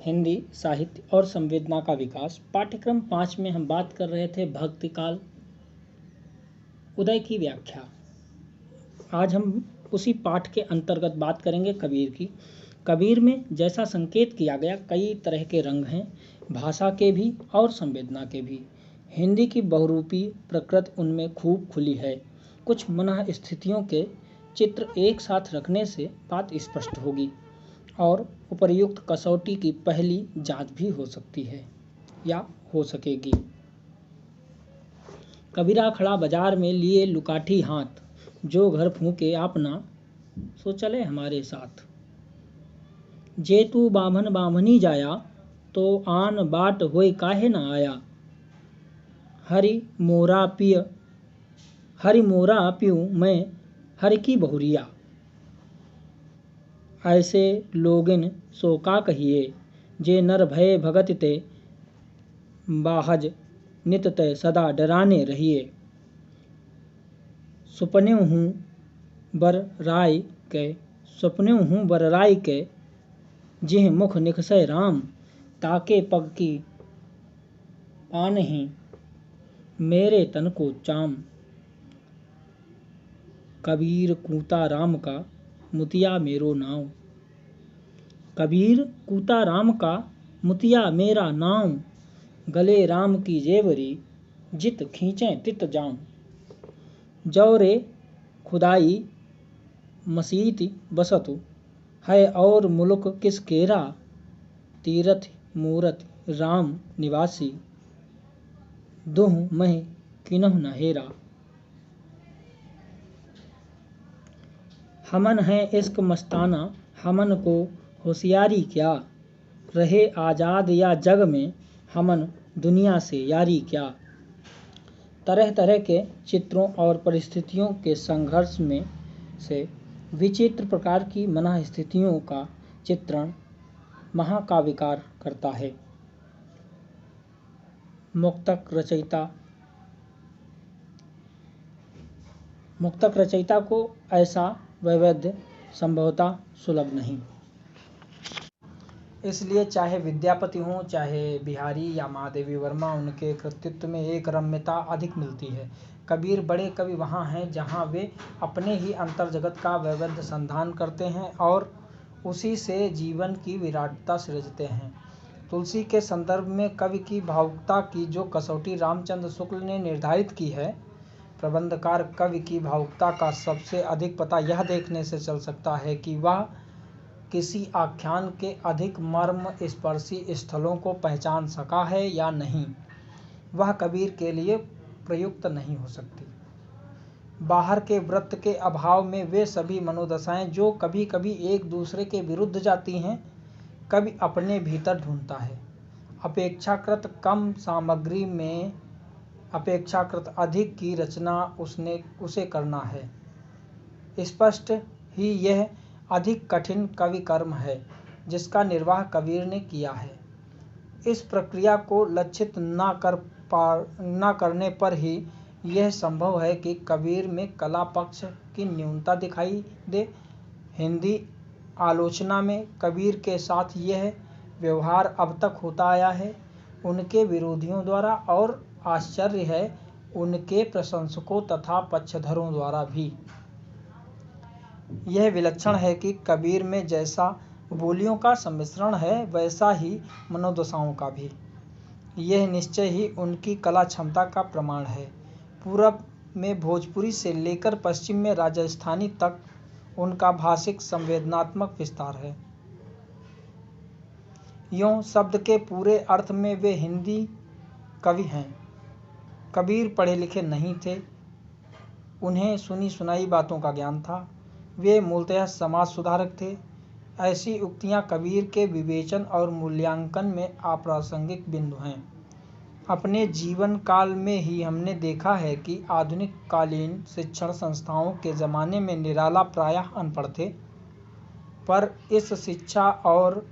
हिंदी साहित्य और संवेदना का विकास। पाठ्यक्रम 5 में हम बात कर रहे थे भक्ति काल उदय की व्याख्या। आज हम उसी पाठ के अंतर्गत बात करेंगे कबीर की। कबीर में जैसा संकेत किया गया कई तरह के रंग हैं, भाषा के भी और संवेदना के भी। हिंदी की बहुरूपी प्रकृति उनमें खूब खुली है। कुछ मन स्थितियों के चित्र एक साथ रखने से बात स्पष्ट होगी और उपर्युक्त कसौटी की पहली जांच भी हो सकती है या हो सकेगी। कबीरा खड़ा बाजार में लिए लुकाठी हाथ, जो घर फूके अपना सो चले हमारे साथ। जे तू बामन बामनी जाया, तो आन बाट होय काहे न आया। हरि मोरा पियूं मैं हरि की बहुरिया। ऐसे लोगिन सो का कहिए, जे नर भय भगत ते बाहज नित तय सदा डराने रहिए। सुपन्यों हूँ बर राय के जिह मुख निकसय राम। ताके पग की पानहि मेरे तन को चाम। कबीर कूता राम का मुतिया मेरो नाम। कबीर कूता राम का मुतिया मेरा नाम। गले राम की जेवरी जित खींचें तित जाऊं। जौरे खुदाई मसीति बसतु है और मुल्क किस केरा। तीरथ मूरत राम निवासी दुह मह किन्हु न हेरा। हमन है इश्क मस्ताना, हमन को होशियारी क्या। रहे आजाद या जग में हमन दुनिया से यारी क्या। तरह तरह के चित्रों और परिस्थितियों के संघर्ष में से विचित्र प्रकार की मन स्थितियों का चित्रण महाकाव्यकार करता है। मुक्तक रचयिता को ऐसा वैविध्य संभवतः सुलभ नहीं। इसलिए चाहे विद्यापति हों, चाहे बिहारी या महादेवी वर्मा, उनके कृतित्व में एक रम्यता अधिक मिलती है। कबीर बड़े कवि वहाँ हैं जहाँ वे अपने ही अंतर्जगत का वैविध्य संधान करते हैं और उसी से जीवन की विराटता सृजते हैं। तुलसी के संदर्भ में कवि की भावुकता की जो कसौटी रामचंद्र शुक्ल ने निर्धारित की है, प्रबंधकार कवि की भावुकता का सबसे अधिक पता यह देखने से चल सकता है कि वह किसी आख्यान के अधिक मर्म स्पर्शी स्थलों को पहचान सका है या नहीं। वह कबीर के लिए प्रयुक्त नहीं हो सकती। बाहर के वृत्त के अभाव में वे सभी मनोदशाएं जो कभी कभी एक दूसरे के विरुद्ध जाती हैं, कवि अपने भीतर ढूंढता है। अपेक्षाकृत कम सामग्री में अपेक्षाकृत अधिक की रचना उसे करना है। स्पष्ट ही यह अधिक कठिन कवि कर्म है जिसका निर्वाह कबीर ने किया है। इस प्रक्रिया को लक्षित न करने पर ही यह संभव है कि कबीर में कला पक्ष की न्यूनता दिखाई दे। हिंदी आलोचना में कबीर के साथ यह व्यवहार अब तक होता आया है, उनके विरोधियों द्वारा और आश्चर्य है उनके प्रशंसकों तथा पक्षधरों द्वारा भी। यह विलक्षण है कि कबीर में जैसा बोलियों का सम्मिश्रण है वैसा ही मनोदशाओं का भी। यह निश्चय ही उनकी कला क्षमता का प्रमाण है। पूरब में भोजपुरी से लेकर पश्चिम में राजस्थानी तक उनका भाषिक संवेदनात्मक विस्तार है। यूं शब्द के पूरे अर्थ में वे हिंदी कवि हैं। कबीर पढ़े लिखे नहीं थे, उन्हें सुनी सुनाई बातों का ज्ञान था। वे मूलतः समाज सुधारक थे। ऐसी उक्तियां कबीर के विवेचन और मूल्यांकन में अप्रासंगिक बिंदु हैं। अपने जीवन काल में ही हमने देखा है कि आधुनिक कालीन शिक्षण संस्थाओं के ज़माने में निराला प्रायः अनपढ़ थे, पर इस शिक्षा और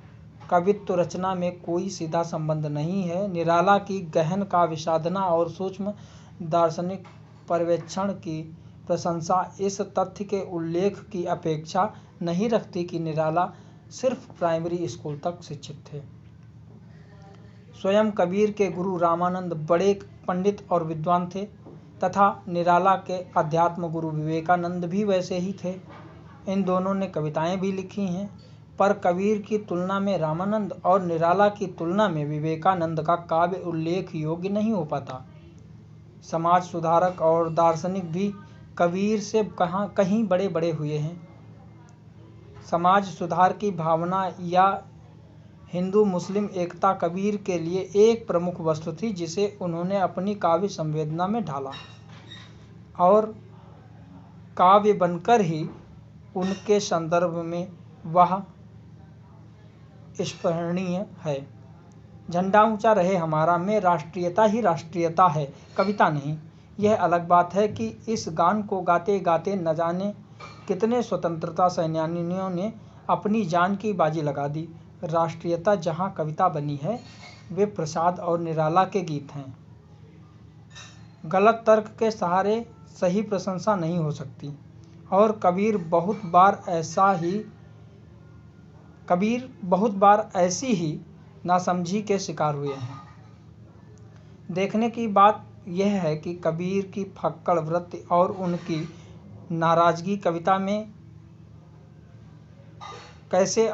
कवित्व रचना में कोई सीधा संबंध नहीं है। निराला की गहन काव्य साधना और सूक्ष्म दार्शनिक पर्यवेक्षण की प्रशंसा इस तथ्य के उल्लेख की अपेक्षा नहीं रखती कि निराला सिर्फ प्राइमरी स्कूल तक शिक्षित थे। स्वयं कबीर के गुरु रामानंद बड़े पंडित और विद्वान थे तथा निराला के अध्यात्म गुरु विवेकानंद भी वैसे ही थे। इन दोनों ने कविताएं भी लिखी हैं, पर कबीर की तुलना में रामानंद और निराला की तुलना में विवेकानंद का काव्य उल्लेख योग्य नहीं हो पाता। समाज सुधारक और दार्शनिक भी कबीर से कहीं बड़े बड़े हुए हैं। समाज सुधार की भावना या हिंदू मुस्लिम एकता कबीर के लिए एक प्रमुख वस्तु थी, जिसे उन्होंने अपनी काव्य संवेदना में ढाला और काव्य बनकर ही उनके संदर्भ में वह स्मरणीय है। झंडा ऊंचा रहे हमारा में राष्ट्रीयता ही राष्ट्रीयता है, कविता नहीं। यह अलग बात है कि इस गान को गाते गाते न जाने कितने स्वतंत्रता सेनानियों ने अपनी जान की बाजी लगा दी। राष्ट्रीयता जहाँ कविता बनी है वे प्रसाद और निराला के गीत हैं। गलत तर्क के सहारे सही प्रशंसा नहीं हो सकती और कबीर बहुत बार ऐसी ही नासमझी के शिकार हुए हैं। देखने की बात यह है कि कबीर की फक्कड़ वृत्ति और उनकी नाराजगी कविता में कैसे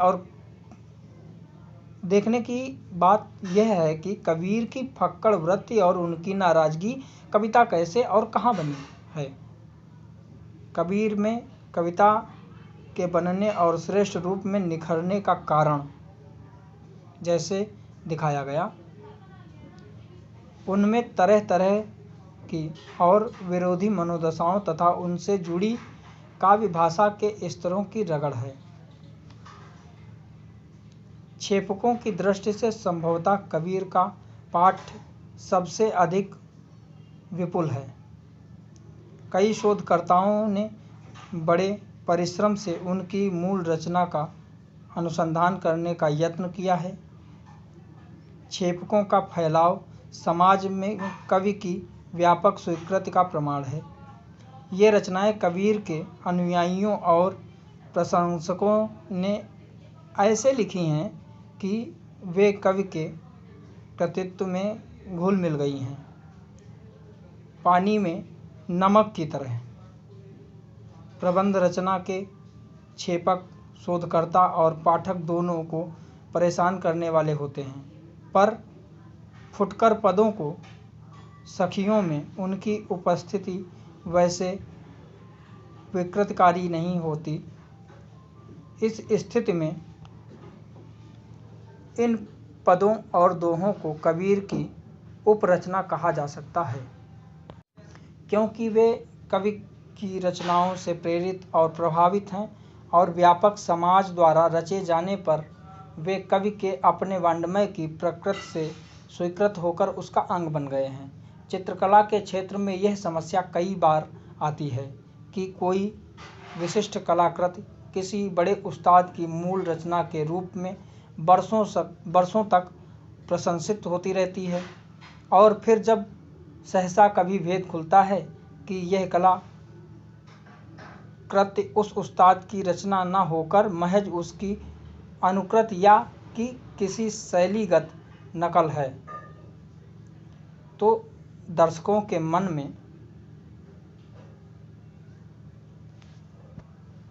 और कहाँ बनी है। कबीर में कविता के बनने और श्रेष्ठ रूप में निखरने का कारण जैसे दिखाया गया, उनमें तरह तरह की और विरोधी मनोदशाओं तथा उनसे जुड़ी काव्य भाषा के स्तरों की रगड़ है। क्षेपकों की दृष्टि से संभवतः कबीर का पाठ सबसे अधिक विपुल है। कई शोधकर्ताओं ने बड़े परिश्रम से उनकी मूल रचना का अनुसंधान करने का यत्न किया है। क्षेपकों का फैलाव समाज में कवि की व्यापक स्वीकृति का प्रमाण है। ये रचनाएं कबीर के अनुयायियों और प्रशंसकों ने ऐसे लिखी हैं कि वे कवि के कृतित्व में घुल मिल गई हैं, पानी में नमक की तरह। प्रबंध रचना के क्षेपक शोधकर्ता और पाठक दोनों को परेशान करने वाले होते हैं, पर फुटकर पदों को सखियों में उनकी उपस्थिति वैसे विकृतकारी नहीं होती। इस स्थिति में इन पदों और दोहों को कबीर की उपरचना कहा जा सकता है, क्योंकि वे कवि की रचनाओं से प्रेरित और प्रभावित हैं और व्यापक समाज द्वारा रचे जाने पर वे कवि के अपने वाङ्मय की प्रकृति से स्वीकृत होकर उसका अंग बन गए हैं। चित्रकला के क्षेत्र में यह समस्या कई बार आती है कि कोई विशिष्ट कलाकृति किसी बड़े उस्ताद की मूल रचना के रूप में वर्षों तक प्रशंसित होती रहती है, और फिर जब सहसा कभी भेद खुलता है कि यह कला कृत्य उस उस्ताद की रचना न होकर महज उसकी अनुकृति या कि किसी शैलीगत नकल है, तो दर्शकों के मन में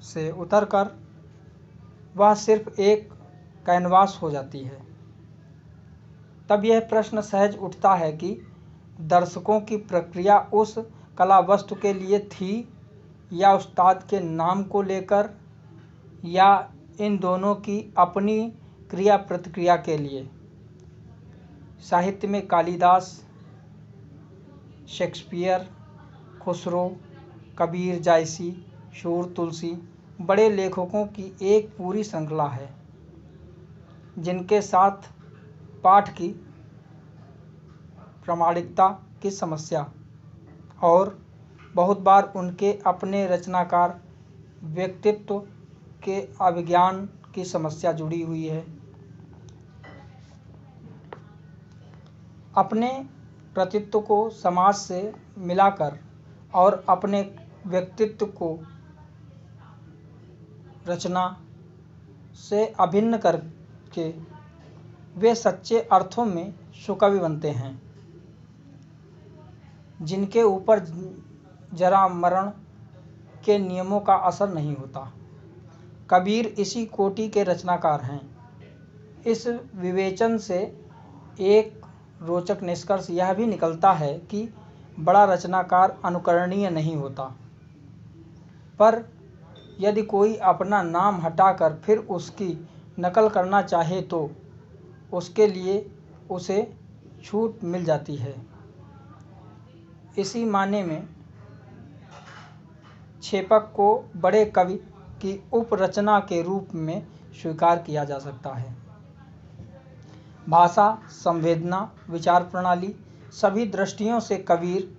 से उतरकर वह सिर्फ एक कैनवास हो जाती है। तब यह प्रश्न सहज उठता है कि दर्शकों की प्रतिक्रिया उस कला वस्तु के लिए थी या उस्ताद के नाम को लेकर, या इन दोनों की अपनी क्रिया प्रतिक्रिया के लिए। साहित्य में कालिदास, शेक्सपियर, खुसरो, कबीर, जायसी, सूर, तुलसी बड़े लेखकों की एक पूरी श्रृंखला है, जिनके साथ पाठ की प्रामाणिकता की समस्या और बहुत बार उनके अपने रचनाकार व्यक्तित्व के अभिज्ञान की समस्या जुड़ी हुई है। अपने कृतित्व को समाज से मिलाकर और अपने व्यक्तित्व को रचना से अभिन्न करके वे सच्चे अर्थों में सुकवि बनते हैं, जिनके ऊपर जरा मरण के नियमों का असर नहीं होता। कबीर इसी कोटि के रचनाकार हैं। इस विवेचन से एक रोचक निष्कर्ष यह भी निकलता है कि बड़ा रचनाकार अनुकरणीय नहीं होता, पर यदि कोई अपना नाम हटाकर फिर उसकी नकल करना चाहे तो उसके लिए उसे छूट मिल जाती है। इसी माने में छेपक को बड़े कवि की उपरचना के रूप में स्वीकार किया जा सकता है। भाषा, संवेदना, विचार प्रणाली सभी दृष्टियों से कबीर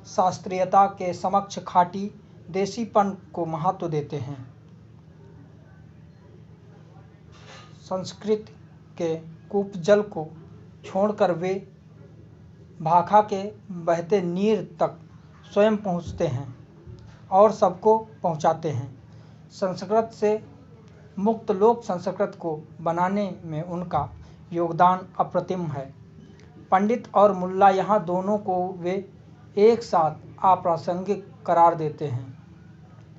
शास्त्रीयता के समक्ष खाटी देसीपन को महत्व देते हैं। संस्कृत के कूपजल को छोड़कर वे भाखा के बहते नीर तक स्वयं पहुँचते हैं और सबको पहुँचाते हैं। संस्कृत से मुक्त लोक संस्कृत को बनाने में उनका योगदान अप्रतिम है। पंडित और मुल्ला यहाँ दोनों को वे एक साथ अप्रासंगिक करार देते हैं।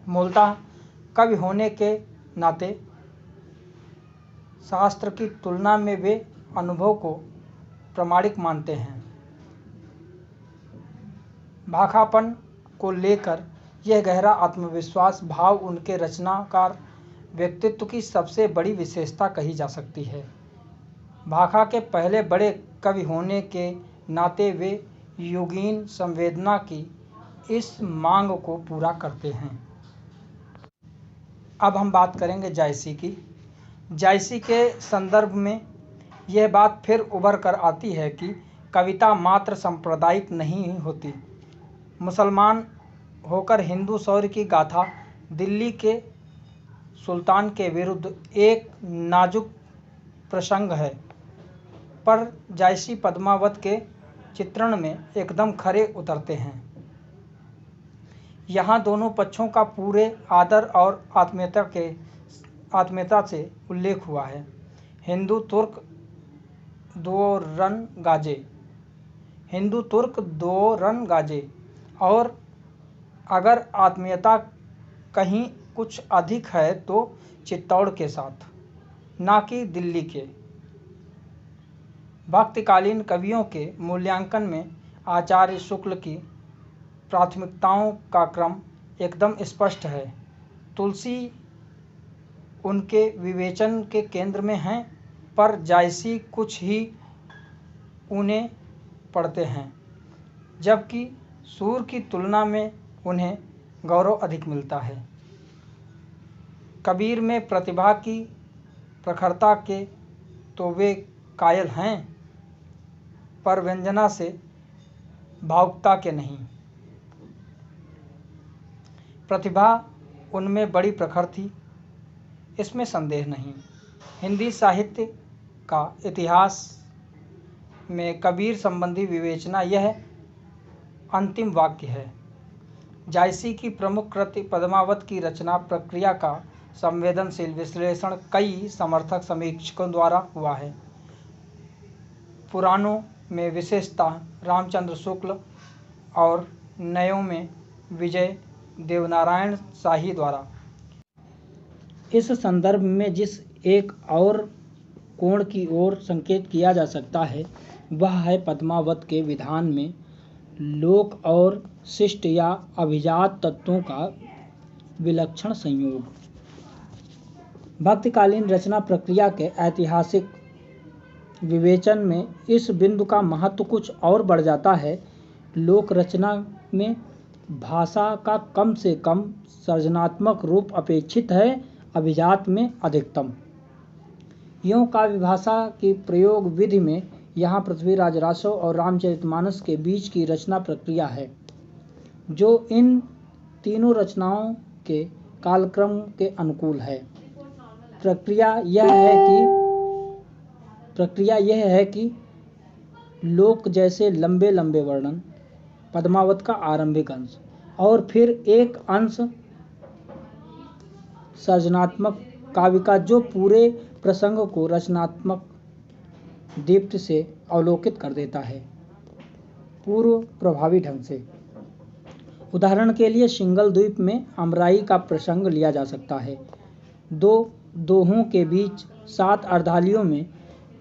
मूलतः कवि होने के नाते शास्त्र की तुलना में वे अनुभव को प्रामाणिक मानते हैं। भाखापन को लेकर यह गहरा आत्मविश्वास भाव उनके रचनाकार व्यक्तित्व की सबसे बड़ी विशेषता कही जा सकती है। भाखा के पहले बड़े कवि होने के नाते वे युगीन संवेदना की इस मांग को पूरा करते हैं। अब हम बात करेंगे जायसी की। जायसी के संदर्भ में यह बात फिर उभर कर आती है कि कविता मात्र सांप्रदायिक नहीं होती। मुसलमान होकर हिंदू शौर्य की गाथा, दिल्ली के सुल्तान के विरुद्ध एक नाजुक प्रसंग है, पर जायसी पद्मावत के चित्रण में एकदम खरे उतरते हैं। यहाँ दोनों पक्षों का पूरे आदर और आत्मीयता से उल्लेख हुआ है। हिंदू तुर्क दो रन गाजे, और अगर आत्मीयता कहीं कुछ अधिक है तो चित्तौड़ के साथ, ना कि दिल्ली के। भक्तिकालीन कवियों के मूल्यांकन में आचार्य शुक्ल की प्राथमिकताओं का क्रम एकदम स्पष्ट है। तुलसी उनके विवेचन के केंद्र में हैं, पर जायसी कुछ ही उन्हें पढ़ते हैं, जबकि सूर की तुलना में उन्हें गौरव अधिक मिलता है। कबीर में प्रतिभा की प्रखरता के तो वे कायल हैं, पर व्यंजना से भावुकता के नहीं। प्रतिभा उनमें बड़ी प्रखर थी, इसमें संदेह नहीं। हिंदी साहित्य का इतिहास में कबीर संबंधी विवेचना यह अंतिम वाक्य है। जायसी की प्रमुख कृति पद्मावत की रचना प्रक्रिया का संवेदनशील विश्लेषण कई समर्थक समीक्षकों द्वारा हुआ है। पुराणों में विशेषतः रामचंद्र शुक्ल और नयों में विजय देवनारायण शाही द्वारा। इस संदर्भ में जिस एक और कोण की ओर संकेत किया जा सकता है वह है पद्मावत के विधान में लोक और शिष्ट या अभिजात तत्वों का विलक्षण संयोग। भक्तिकालीन रचना प्रक्रिया के ऐतिहासिक विवेचन में इस बिंदु का महत्व कुछ और बढ़ जाता है। लोक रचना में भाषा का कम से कम सृजनात्मक रूप अपेक्षित है, अभिजात में अधिकतम। यूं काव्य भाषा की प्रयोग विधि में यहाँ पृथ्वीराज रासव और रामचरितमानस के बीच की रचना प्रक्रिया है, जो इन तीनों रचनाओं के कालक्रम के अनुकूल है। प्रक्रिया यह है कि लोक जैसे लंबे लंबे वर्णन, पद्मावत का आरंभिक अंश, और फिर एक अंश सृजनात्मक काव्य का जो पूरे प्रसंग को रचनात्मक दीप्ति से अवलोकित कर देता है पूर्व प्रभावी ढंग से। उदाहरण के लिए सिंघल द्वीप में अमराई का प्रसंग लिया जा सकता है। दो दोहों के बीच 7 अर्धालियों में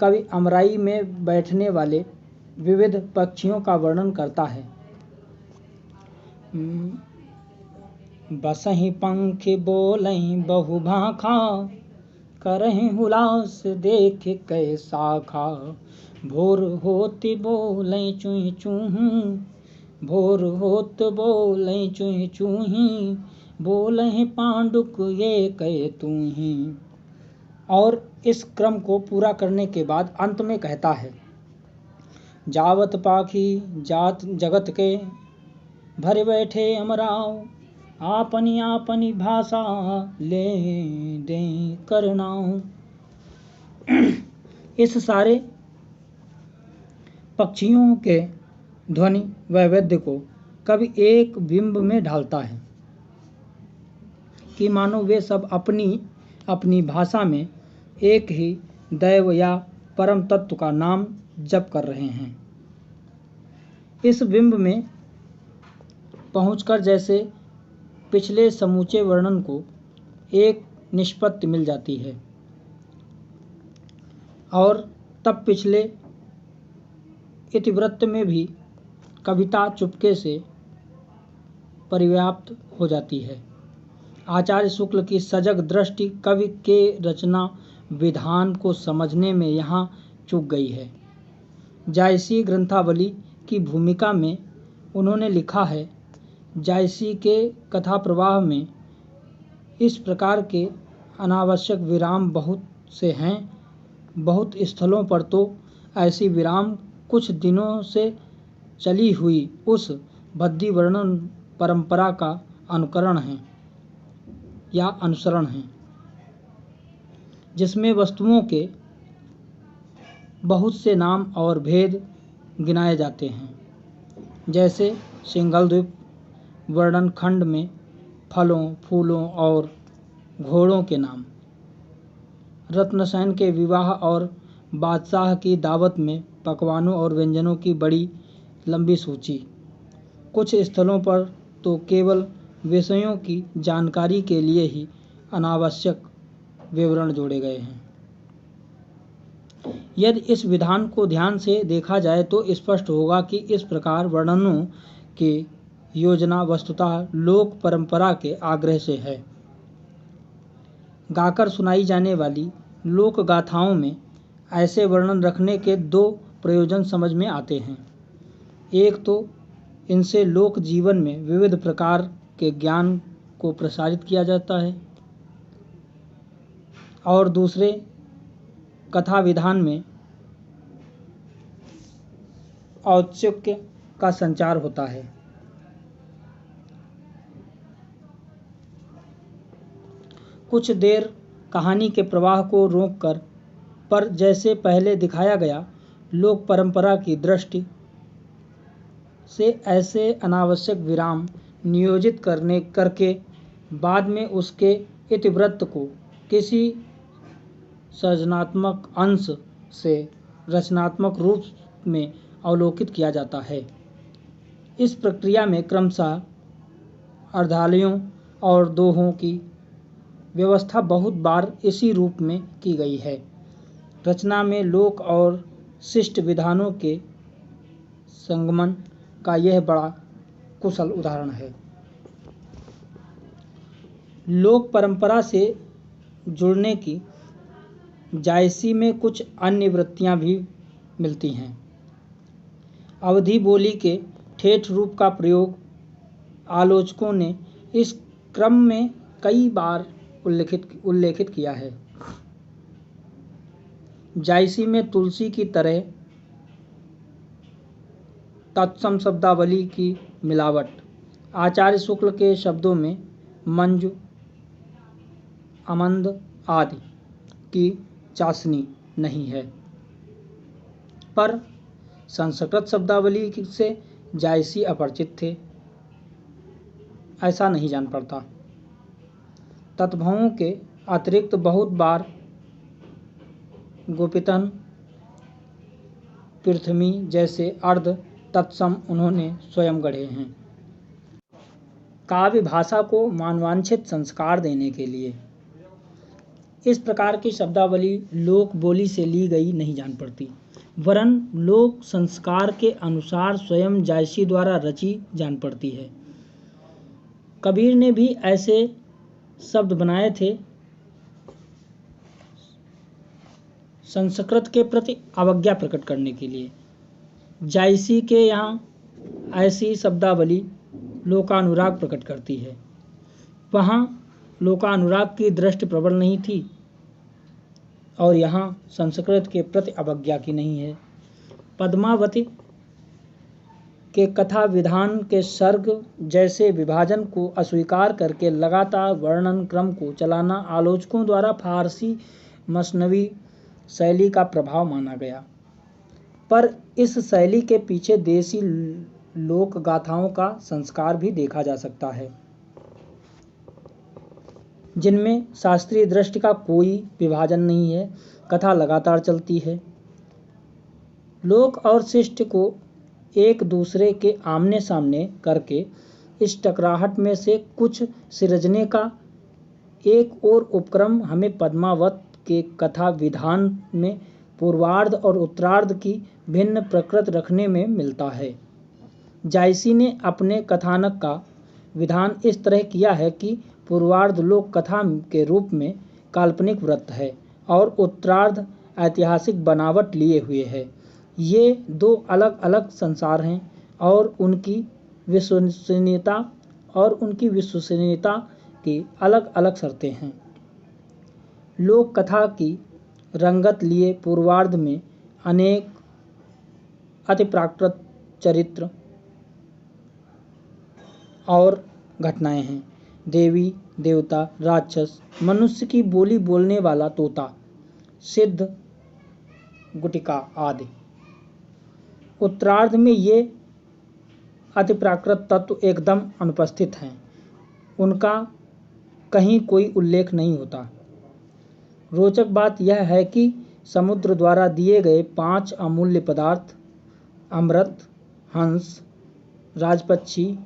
कवि अमराई में बैठने वाले विविध पक्षियों का वर्णन करता है। बसहि पंख बोलहि बहु भाखा, करहि हुलास देख कै शाखा। भोर होत बोलै चूहि चूहि, भोर होत बोलै चूहि चूहि, बोलहि पांडुक ये कै तूहि। और इस क्रम को पूरा करने के बाद अंत में कहता है, जावत पाखी जात जगत के, भर बैठे अमराव, आपनी आपनी भाषा ले दे करनाऊ। इस सारे पक्षियों के ध्वनि वैविध्य को कवि एक बिंब में ढालता है कि मानो वे सब अपनी अपनी भाषा में एक ही दैव या परम तत्व का नाम जप कर रहे हैं। इस बिंब में पहुंचकर जैसे पिछले समूचे वर्णन को एक निष्पत्ति मिल जाती है और तब पिछले इतिवृत्त में भी कविता चुपके से परिव्याप्त हो जाती है। आचार्य शुक्ल की सजग दृष्टि कवि के रचना विधान को समझने में यहाँ चूक गई है। जायसी ग्रंथावली की भूमिका में उन्होंने लिखा है, जायसी के कथा प्रवाह में इस प्रकार के अनावश्यक विराम बहुत से हैं। बहुत स्थलों पर तो ऐसी विराम कुछ दिनों से चली हुई उस भद्दी वर्णन परंपरा का अनुकरण है या अनुसरण है, जिसमें वस्तुओं के बहुत से नाम और भेद गिनाए जाते हैं। जैसे सिंघल द्वीप वर्णन खंड में फलों, फूलों और घोड़ों के नाम, रत्नसेन के विवाह और बादशाह की दावत में पकवानों और व्यंजनों की बड़ी लंबी सूची। कुछ स्थलों पर तो केवल विषयों की जानकारी के लिए ही अनावश्यक विवरण जोड़े गए हैं। यदि इस विधान को ध्यान से देखा जाए तो स्पष्ट होगा कि इस प्रकार वर्णनों की योजना वस्तुतः लोक परंपरा के आग्रह से है। गाकर सुनाई जाने वाली लोक गाथाओं में ऐसे वर्णन रखने के 2 प्रयोजन समझ में आते हैं। एक तो इनसे लोक जीवन में विविध प्रकार के ज्ञान को प्रसारित किया जाता है और दूसरे कथा विधान में औत्सुक्य का संचार होता है। कुछ देर कहानी के प्रवाह को रोककर, पर जैसे पहले दिखाया गया, लोक परंपरा की दृष्टि से ऐसे अनावश्यक विराम नियोजित करके बाद में उसके इतिवृत्त को किसी सृजनात्मक अंश से रचनात्मक रूप में अवलोकित किया जाता है। इस प्रक्रिया में क्रमशः अर्धालयों और दोहों की व्यवस्था बहुत बार इसी रूप में की गई है। रचना में लोक और शिष्ट विधानों के संगमन का यह बड़ा कुशल उदाहरण है। लोक परंपरा से जुड़ने की जायसी में कुछ अन्य वृत्तियां भी मिलती हैं। अवधी बोली के ठेठ रूप का प्रयोग आलोचकों ने इस क्रम में कई बार उल्लेखित किया है। जायसी में तुलसी की तरह तत्सम शब्दावली की मिलावट, आचार्य शुक्ल के शब्दों में मंजु, अमंद आदि की चाशनी नहीं है, पर संस्कृत शब्दावली से जायसी अपरिचित थे ऐसा नहीं जान पड़ता। तत्भवों के अतिरिक्त बहुत बार गोपीतन, पृथ्वी जैसे अर्ध तत्सम उन्होंने स्वयं गढ़े हैं। काव्य भाषा को मानवांछित संस्कार देने के लिए इस प्रकार की शब्दावली लोक बोली से ली गई नहीं जान पड़ती, वरन लोक संस्कार के अनुसार स्वयं जायसी द्वारा रची जान पड़ती है। कबीर ने भी ऐसे शब्द बनाए थे संस्कृत के प्रति अवज्ञा प्रकट करने के लिए। जायसी के यहाँ ऐसी शब्दावली लोकानुराग प्रकट करती है, वहाँ लोकानुराग की दृष्टि प्रबल नहीं थी और यहाँ संस्कृत के प्रति अवज्ञा की नहीं है। पद्मावती के कथा विधान के सर्ग जैसे विभाजन को अस्वीकार करके लगातार वर्णन क्रम को चलाना आलोचकों द्वारा फारसी मसनवी शैली का प्रभाव माना गया, पर इस शैली के पीछे देसी लोक गाथाओं का संस्कार भी देखा जा सकता है, जिनमें शास्त्रीय दृष्टि का कोई विभाजन नहीं है। कथा लगातार चलती है। लोक और शिष्ट को एक दूसरे के आमने सामने करके इस टकराहट में से कुछ सिरजने का एक और उपक्रम हमें पद्मावत के कथा विधान में पूर्वार्ध और उत्तरार्ध की भिन्न प्रकृति रखने में मिलता है। जायसी ने अपने कथानक का विधान इस तरह किया है कि पूर्वार्ध लोक कथा के रूप में काल्पनिक वृत्त है और उत्तरार्ध ऐतिहासिक बनावट लिए हुए है। ये दो अलग अलग संसार हैं और उनकी विश्वसनीयता की अलग अलग शर्तें हैं। लोक कथा की रंगत लिए पूर्वार्ध में अनेक अतिप्राकृत चरित्र और घटनाएं हैं। देवी देवता, राक्षस, मनुष्य की बोली बोलने वाला तोता, सिद्ध, गुटिका आदि। उत्तरार्ध में ये अतिप्राकृत तत्व एकदम अनुपस्थित हैं, उनका कहीं कोई उल्लेख नहीं होता। रोचक बात यह है कि समुद्र द्वारा दिए गए 5 अमूल्य पदार्थ अमृत, हंस, राजपक्षी,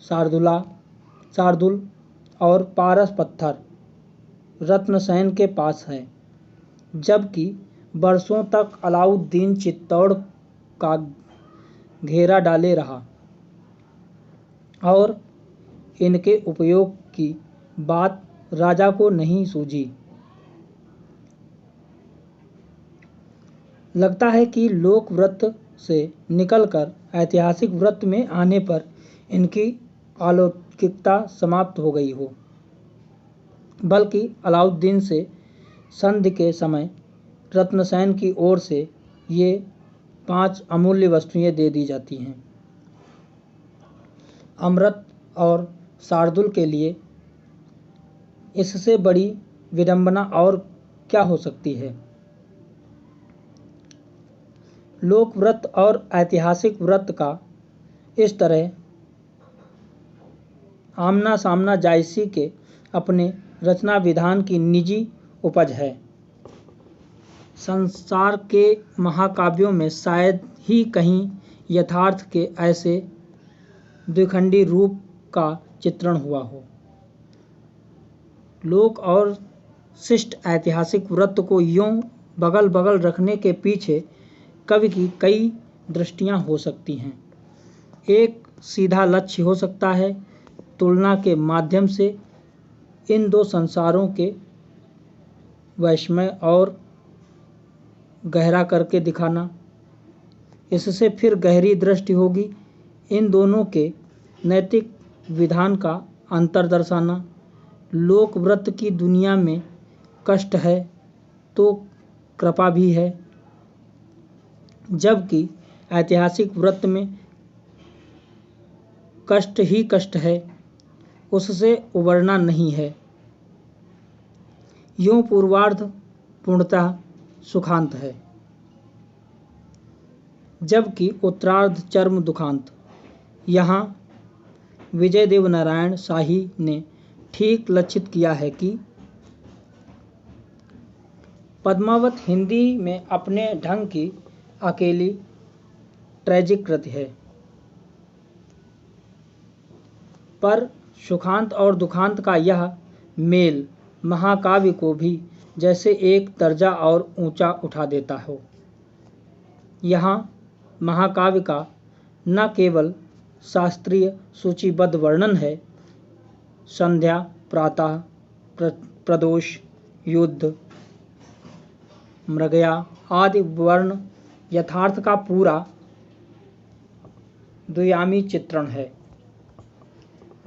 शार्दुल और पारस पत्थर रत्नसेन के पास है, जबकि वर्षों तक अलाउद्दीन चित्तौड़ का घेरा डाले रहा और इनके उपयोग की बात राजा को नहीं सूझी। लगता है कि लोक वृत्त से निकलकर ऐतिहासिक वृत्त में आने पर इनकी अलौकिकता समाप्त हो गई हो, बल्कि अलाउद्दीन से संधि के समय रत्नसेन की ओर से ये 5 अमूल्य वस्तुएं दे दी जाती हैं। अमृत और शार्दुल के लिए इससे बड़ी विडंबना और क्या हो सकती है। लोक वृत्त और ऐतिहासिक वृत्त का इस तरह आमना सामना जायसी के अपने रचना विधान की निजी उपज है। संसार के महाकाव्यों में शायद ही कहीं यथार्थ के ऐसे द्विखंडी रूप का चित्रण हुआ हो। लोक और शिष्ट ऐतिहासिक वृत्त को यूं बगल बगल रखने के पीछे कवि की कई दृष्टियां हो सकती हैं। एक सीधा लक्ष्य हो सकता है तुलना के माध्यम से इन दो संसारों के वैषम्य और गहरा करके दिखाना। इससे फिर गहरी दृष्टि होगी इन दोनों के नैतिक विधान का अंतर दर्शाना। लोक वृत्त की दुनिया में कष्ट है तो कृपा भी है, जबकि ऐतिहासिक वृत्त में कष्ट ही कष्ट है, उससे उबरना नहीं है। यूं पूर्वार्ध पूर्णतः सुखांत है, जबकि उत्तरार्ध चरम दुखांत। यहाँ विजय देव नारायण शाही ने ठीक लक्षित किया है कि पद्मावत हिंदी में अपने ढंग की अकेली ट्रेजिक कृति है, पर सुखांत और दुखांत का यह मेल महाकाव्य को भी जैसे एक दर्जा और ऊंचा उठा देता हो। यहाँ महाकाव्य का न केवल शास्त्रीय सूचीबद्ध वर्णन है, संध्या, प्रातः, प्रदोष, युद्ध, मृगया आदि वर्ण यथार्थ का पूरा द्वियामी चित्रण है।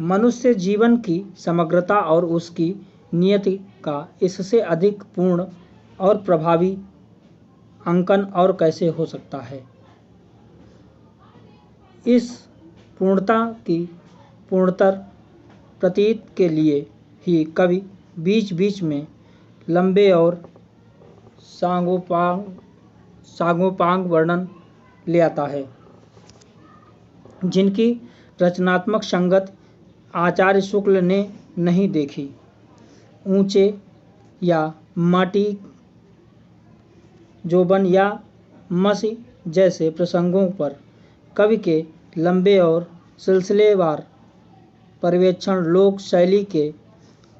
मनुष्य जीवन की समग्रता और उसकी नियति का इससे अधिक पूर्ण और प्रभावी अंकन और कैसे हो सकता है। इस पूर्णता की पूर्णतर प्रतीत के लिए ही कवि बीच बीच में लंबे और सांगोपांग वर्णन ले आता है, जिनकी रचनात्मक संगत आचार्य शुक्ल ने नहीं देखी। ऊंचे या माटी, जोबन या मसी जैसे प्रसंगों पर कवि के लंबे और सिलसिलेवार पर्यवेक्षण लोक शैली के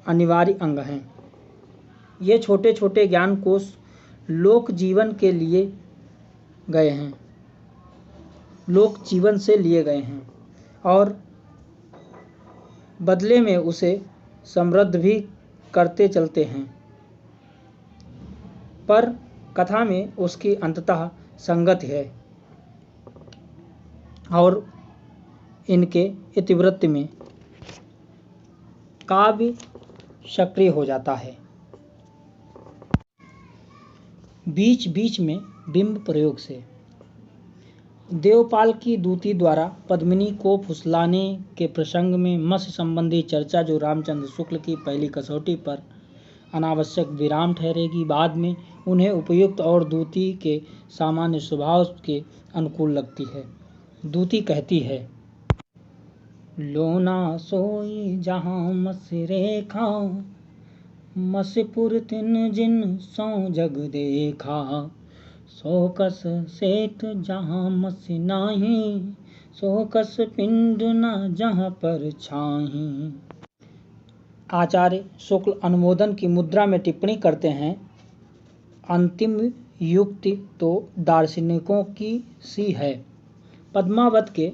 अनिवार्य अंग हैं। ये छोटे छोटे ज्ञान कोश लोक जीवन के लिए गए हैं, लोक जीवन से लिए गए हैं और बदले में उसे समृद्ध भी करते चलते हैं, पर कथा में उसकी अंततः संगति है और इनके इतिवृत्त में काव्य सक्रिय हो जाता है। बीच बीच में बिंब प्रयोग से देवपाल की दूती द्वारा पद्मिनी को फुसलाने के प्रसंग में मत्स्य संबंधी चर्चा, जो रामचंद्र शुक्ल की पहली कसौटी पर अनावश्यक विराम ठहरेगी, बाद में उन्हें उपयुक्त और दूती के सामान्य स्वभाव के अनुकूल लगती है। दूती कहती है, लोना सोई जहाँ मत्स्य रेखा, मत्स्यपुर तिन जिन सौ जग देखा, सो कस सेठ जहाँ मत्स्य नाही, सो कस पिंड न जहाँ पर छाही। आचार्य शुक्ल अनुमोदन की मुद्रा में टिप्पणी करते हैं, अंतिम युक्ति तो दार्शनिकों की सी है। पद्मावत के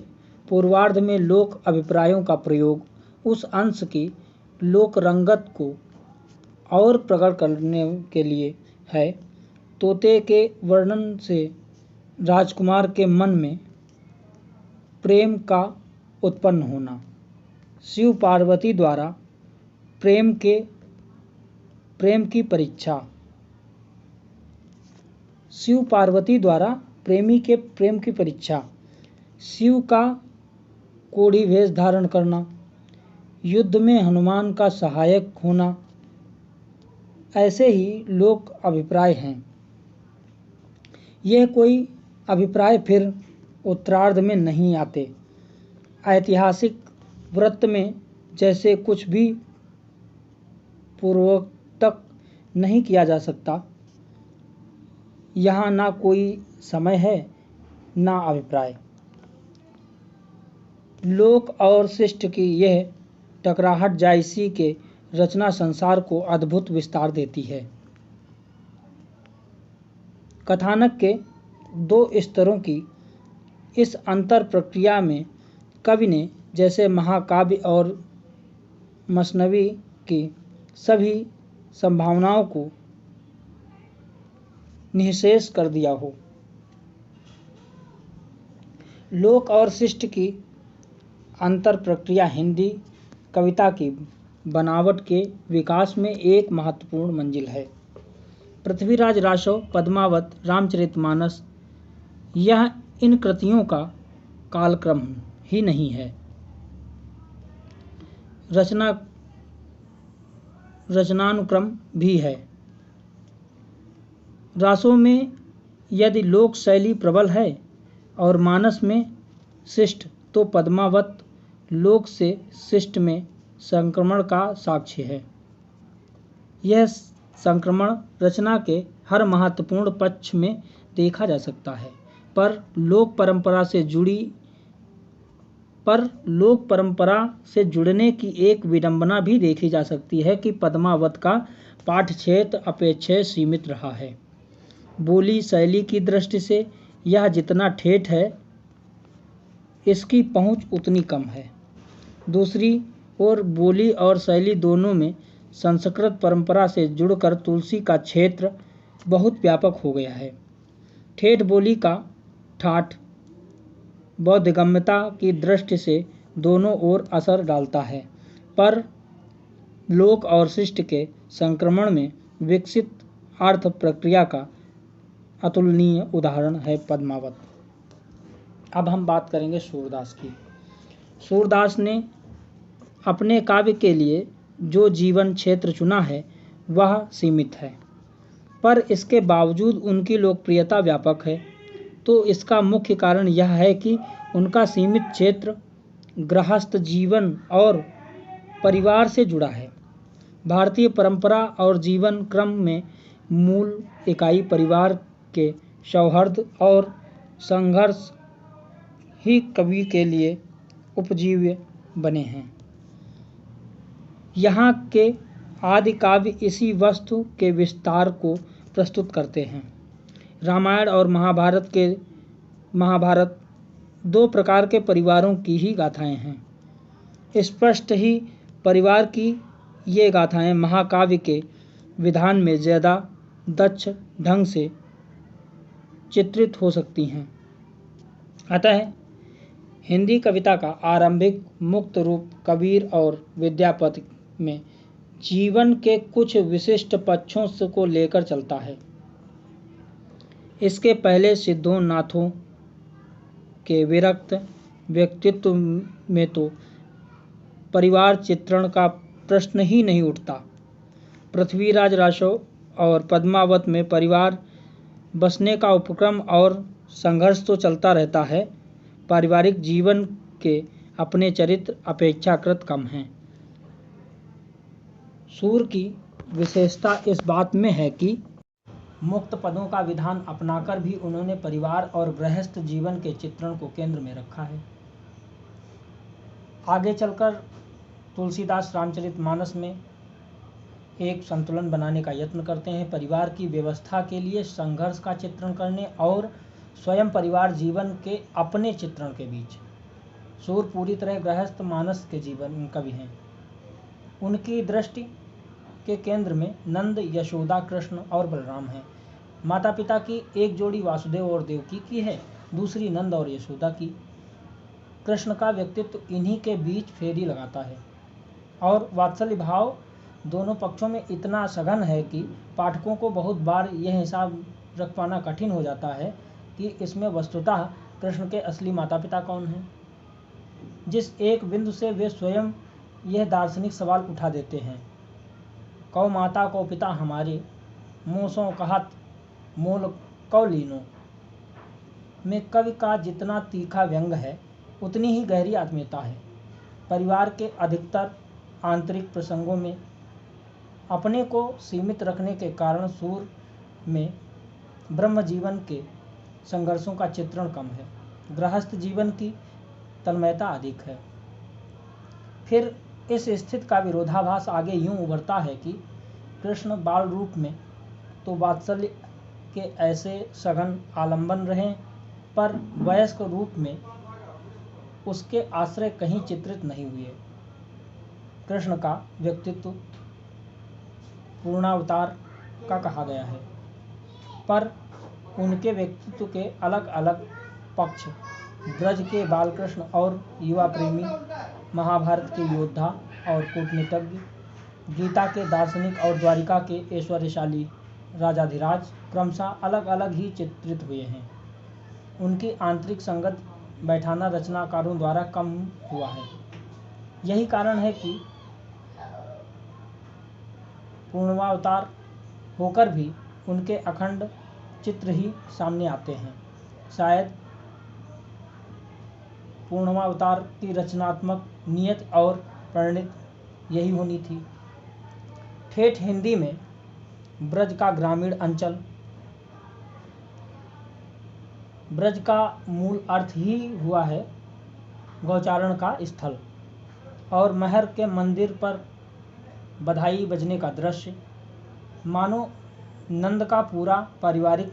पूर्वार्ध में लोक अभिप्रायों का प्रयोग उस अंश की लोक रंगत को और प्रकट करने के लिए है। तोते के वर्णन से राजकुमार के मन में प्रेम का उत्पन्न होना, शिव पार्वती द्वारा प्रेम की परीक्षा, शिव पार्वती द्वारा प्रेम की परीक्षा, शिव का कोढ़ी वेश धारण करना, युद्ध में हनुमान का सहायक होना, ऐसे ही लोक अभिप्राय हैं। यह कोई अभिप्राय फिर उत्तरार्ध में नहीं आते। ऐतिहासिक वृत्त में जैसे कुछ भी पूर्वोक्त नहीं किया जा सकता, यहाँ ना कोई समय है ना अभिप्राय। लोक और शिष्ट की यह टकराहट जायसी के रचना संसार को अद्भुत विस्तार देती है। कथानक के दो स्तरों की इस अंतर प्रक्रिया में कवि ने जैसे महाकाव्य और मसनवी की सभी संभावनाओं को निःशेष कर दिया हो। लोक और शिष्ट की अंतर प्रक्रिया हिंदी कविता की बनावट के विकास में एक महत्वपूर्ण मंजिल है। पृथ्वीराज रासो, पद्मावत, रामचरितमानस, यह इन कृतियों का कालक्रम ही नहीं है, रचनानुक्रम भी है। रासों में यदि लोक शैली प्रबल है और मानस में शिष्ट, तो पद्मावत लोक से शिष्ट में संक्रमण का साक्ष्य है। यह संक्रमण रचना के हर महत्वपूर्ण पक्ष में देखा जा सकता है, पर लोक परंपरा से जुड़ने की एक विडंबना भी देखी जा सकती है कि पद्मावत का पाठ क्षेत्र अपेक्षाकृत सीमित रहा है। बोली शैली की दृष्टि से यह जितना ठेठ है, इसकी पहुंच उतनी कम है। दूसरी ओर बोली और शैली दोनों में संस्कृत परंपरा से जुड़कर तुलसी का क्षेत्र बहुत व्यापक हो गया है। ठेठ बोली का ठाठ बोधगम्यता की दृष्टि से दोनों ओर असर डालता है, पर लोक और शिष्ट के संक्रमण में विकसित अर्थ प्रक्रिया का अतुलनीय उदाहरण है पद्मावत। अब हम बात करेंगे सूरदास की। सूरदास ने अपने काव्य के लिए जो जीवन क्षेत्र चुना है वह सीमित है, पर इसके बावजूद उनकी लोकप्रियता व्यापक है। तो इसका मुख्य कारण यह है कि उनका सीमित क्षेत्र गृहस्थ जीवन और परिवार से जुड़ा है। भारतीय परंपरा और जीवन क्रम में मूल इकाई परिवार के सौहार्द और संघर्ष ही कवि के लिए उपजीव्य बने हैं। यहाँ के आदि काव्य इसी वस्तु के विस्तार को प्रस्तुत करते हैं। रामायण और महाभारत दो प्रकार के परिवारों की ही गाथाएं हैं। स्पष्ट ही परिवार की ये गाथाएं महाकाव्य के विधान में ज़्यादा दक्ष ढंग से चित्रित हो सकती हैं। अतः हिंदी कविता का आरंभिक मुक्त रूप कबीर और विद्यापति में जीवन के कुछ विशिष्ट पक्षों को लेकर चलता है। इसके पहले सिद्धों नाथों के विरक्त व्यक्तित्व में तो परिवार चित्रण का प्रश्न ही नहीं उठता। पृथ्वीराज रासो और पद्मावत में परिवार बसने का उपक्रम और संघर्ष तो चलता रहता है। पारिवारिक जीवन के अपने चरित्र अपेक्षाकृत कम हैं। सूर की विशेषता इस बात में है कि मुक्त पदों का विधान अपनाकर भी उन्होंने परिवार और गृहस्थ जीवन के चित्रण को केंद्र में रखा है। आगे चलकर तुलसीदास रामचरितमानस में एक संतुलन बनाने का यत्न करते हैं, परिवार की व्यवस्था के लिए संघर्ष का चित्रण करने और स्वयं परिवार जीवन के अपने चित्रण के बीच। सूर पूरी तरह गृहस्थ मानस के जीवन कवि हैं। उनकी दृष्टि के केंद्र में नंद, यशोदा, कृष्ण और बलराम हैं। माता पिता की एक जोड़ी वासुदेव और देवकी की है, दूसरी नंद और यशोदा की। कृष्ण का व्यक्तित्व इन्हीं के बीच फेरी लगाता है और वात्सल्य भाव दोनों पक्षों में इतना सघन है कि पाठकों को बहुत बार यह हिसाब रख पाना कठिन हो जाता है कि इसमें वस्तुतः कृष्ण के असली माता पिता कौन हैं। जिस एक बिंदु से वे स्वयं यह दार्शनिक सवाल उठा देते हैं, कौ माता को पिता हमारे, मोसों कहत मोल कौ लीनो, में कवि का जितना तीखा व्यंग है उतनी ही गहरी आत्मीयता है। परिवार के अधिकतर आंतरिक प्रसंगों में अपने को सीमित रखने के कारण सूर में ब्रह्म जीवन के संघर्षों का चित्रण कम है, गृहस्थ जीवन की तन्मयता अधिक है। फिर इस स्थिति का विरोधाभास आगे यूं उभरता है कि कृष्ण बाल रूप में तो वात्सल्य के ऐसे सघन आलंबन रहे, पर वयस्क रूप में उसके आश्रय कहीं चित्रित नहीं हुए। कृष्ण का व्यक्तित्व पूर्णावतार का कहा गया है, पर उनके व्यक्तित्व के अलग अलग पक्ष ब्रज के बालकृष्ण और युवा प्रेमी, महाभारत के योद्धा और कूटनीतिज्ञ, गीता के दार्शनिक और द्वारिका के ऐश्वर्यशाली राजाधिराज क्रमशः अलग अलग ही चित्रित हुए हैं। उनकी आंतरिक संगत बैठाना रचनाकारों द्वारा कम हुआ है। यही कारण है कि पूर्णावतार होकर भी उनके अखंड चित्र ही सामने आते हैं। शायद पूर्णावतार की रचनात्मक नियत और प्रणीत यही होनी थी। ठेठ हिंदी में ब्रज का ग्रामीण अंचल, ब्रज का मूल अर्थ ही हुआ है गौचारण का स्थल, और महर के मंदिर पर बधाई बजने का दृश्य मानो नंद का पूरा पारिवारिक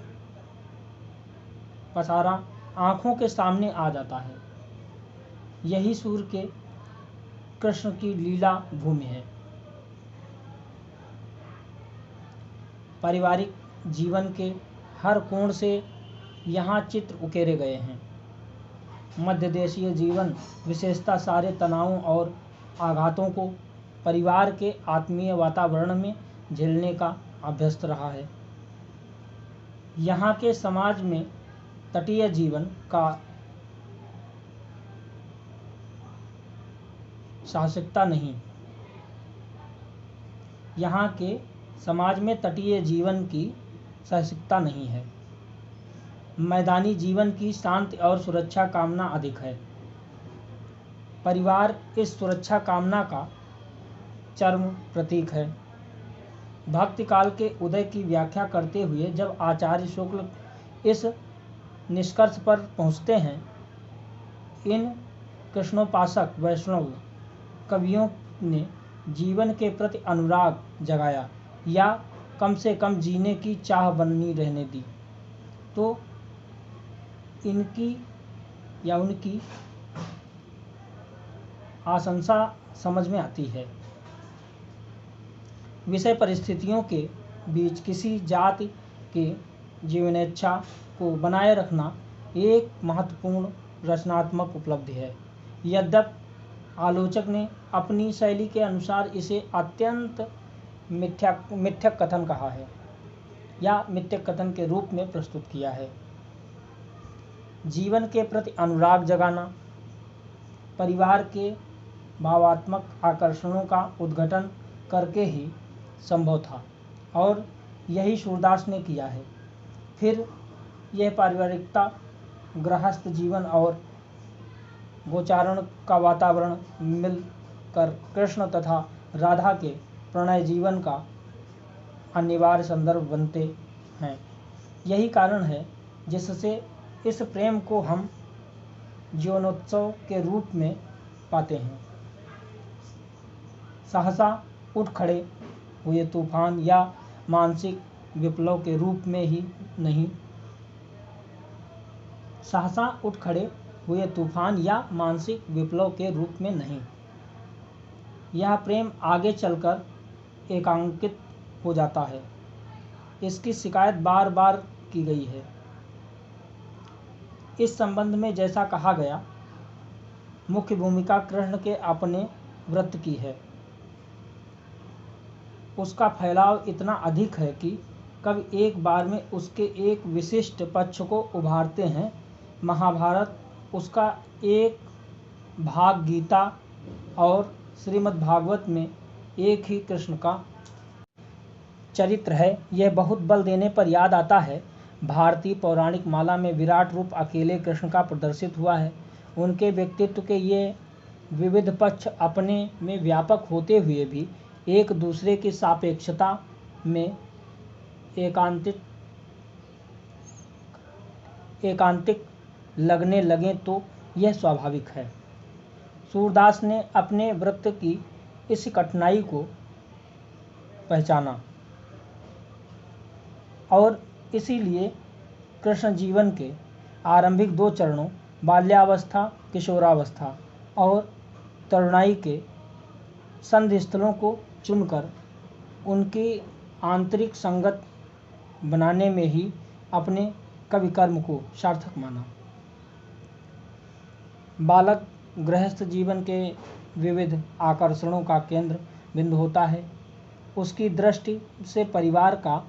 पसारा आंखों के सामने आ जाता है। यही सूर्य के कृष्ण की लीला भूमि है। पारिवारिक जीवन के हर कोण से यहाँ चित्र उकेरे गए हैं। मध्य देशीय जीवन विशेषता सारे तनावों और आघातों को परिवार के आत्मीय वातावरण में झेलने का अभ्यस्त रहा है। यहाँ के समाज में तटीय जीवन का साहसिकता नहीं, यहाँ के समाज में तटीय जीवन की साहसिकता नहीं है। मैदानी जीवन की शांति और सुरक्षा कामना अधिक है। परिवार इस सुरक्षा कामना का चरम प्रतीक है। भक्ति काल के उदय की व्याख्या करते हुए जब आचार्य शुक्ल इस निष्कर्ष पर पहुँचते हैं, इन कृष्णोपासक वैष्णव कवियों ने जीवन के प्रति अनुराग जगाया या कम से कम जीने की चाह बनी रहने दी, तो इनकी या उनकी आशंसा समझ में आती है। विषय परिस्थितियों के बीच किसी जाति के जीवनेच्छा को बनाए रखना एक महत्वपूर्ण रचनात्मक उपलब्धि है। यद्यपि आलोचक ने अपनी शैली के अनुसार इसे अत्यंत मिथ्यक कथन कहा है या मिथ्यक कथन के रूप में प्रस्तुत किया है। जीवन के प्रति अनुराग जगाना परिवार के भावात्मक आकर्षणों का उद्घाटन करके ही संभव था, और यही सूरदास ने किया है। फिर यह पारिवारिकता, गृहस्थ जीवन और गोचारण का वातावरण मिलकर कृष्ण तथा राधा के प्रणय जीवन का अनिवार्य संदर्भ बनते हैं। यही कारण है जिससे इस प्रेम को हम जीवनोत्सव के रूप में पाते हैं। सहसा उठ खड़े हुए तूफान या मानसिक विप्लव के रूप में ही नहीं, सहसा उठ खड़े हुए तूफान या मानसिक विप्लव के रूप में नहीं। यह प्रेम आगे चलकर एकांकित हो जाता है। इसकी शिकायत बार बार की गई है। इस संबंध में जैसा कहा गया, मुख्य भूमिका कृष्ण के अपने व्रत की है। उसका फैलाव इतना अधिक है कि कवि एक बार में उसके एक विशिष्ट पक्ष को उभारते हैं। महाभारत उसका एक भाग, गीता और श्रीमद् भागवत में एक ही कृष्ण का चरित्र है। यह बहुत बल देने पर याद आता है, भारतीय पौराणिक माला में विराट रूप अकेले कृष्ण का प्रदर्शित हुआ है। उनके व्यक्तित्व के ये विविध पक्ष अपने में व्यापक होते हुए भी एक दूसरे की सापेक्षता में एकांतिक लगने लगें तो यह स्वाभाविक है। सूरदास ने अपने व्रत की इस कठिनाई को पहचाना और इसीलिए कृष्ण जीवन के आरंभिक 2 चरणों बाल्यावस्था, किशोरावस्था और तरुणाई के संधि स्थलों को चुनकर उनकी आंतरिक संगत बनाने में ही अपने कवि कर्म को सार्थक माना। बालक गृहस्थ जीवन के विविध आकर्षणों का केंद्र बिंदु होता है। उसकी दृष्टि से परिवार का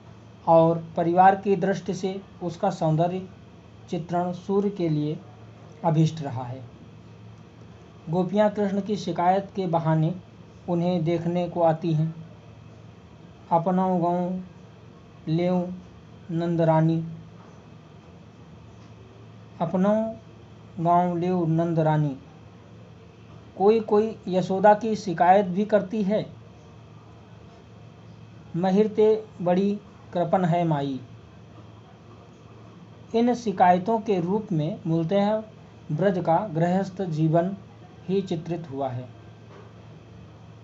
और परिवार की दृष्टि से उसका सौंदर्य चित्रण सूर्य के लिए अभीष्ट रहा है। गोपियाँ कृष्ण की शिकायत के बहाने उन्हें देखने को आती हैं। अपनों गाँव लेऊ नंदरानी, अपनों गाँव लेऊ नंदरानी, कोई कोई यशोदा की शिकायत भी करती है। महिर ते बड़ी कृपण है माई। इन शिकायतों के रूप में मूलतः ब्रज का गृहस्थ जीवन ही चित्रित हुआ है।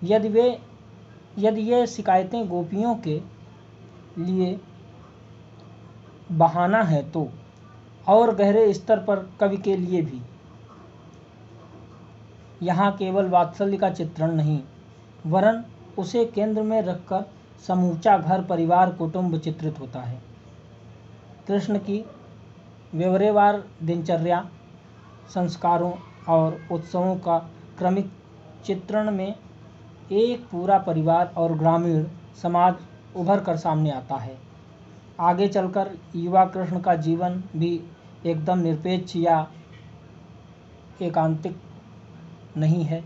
यदि ये शिकायतें गोपियों के लिए बहाना है तो और गहरे स्तर पर कवि के लिए भी। यहाँ केवल वात्सल्य का चित्रण नहीं, वरन उसे केंद्र में रखकर समूचा घर परिवार कुटुंब चित्रित होता है। कृष्ण की व्यवहारवार दिनचर्या, संस्कारों और उत्सवों का क्रमिक चित्रण में एक पूरा परिवार और ग्रामीण समाज उभर कर सामने आता है। आगे चलकर युवा कृष्ण का जीवन भी एकदम निरपेक्ष या एकांतिक नहीं है।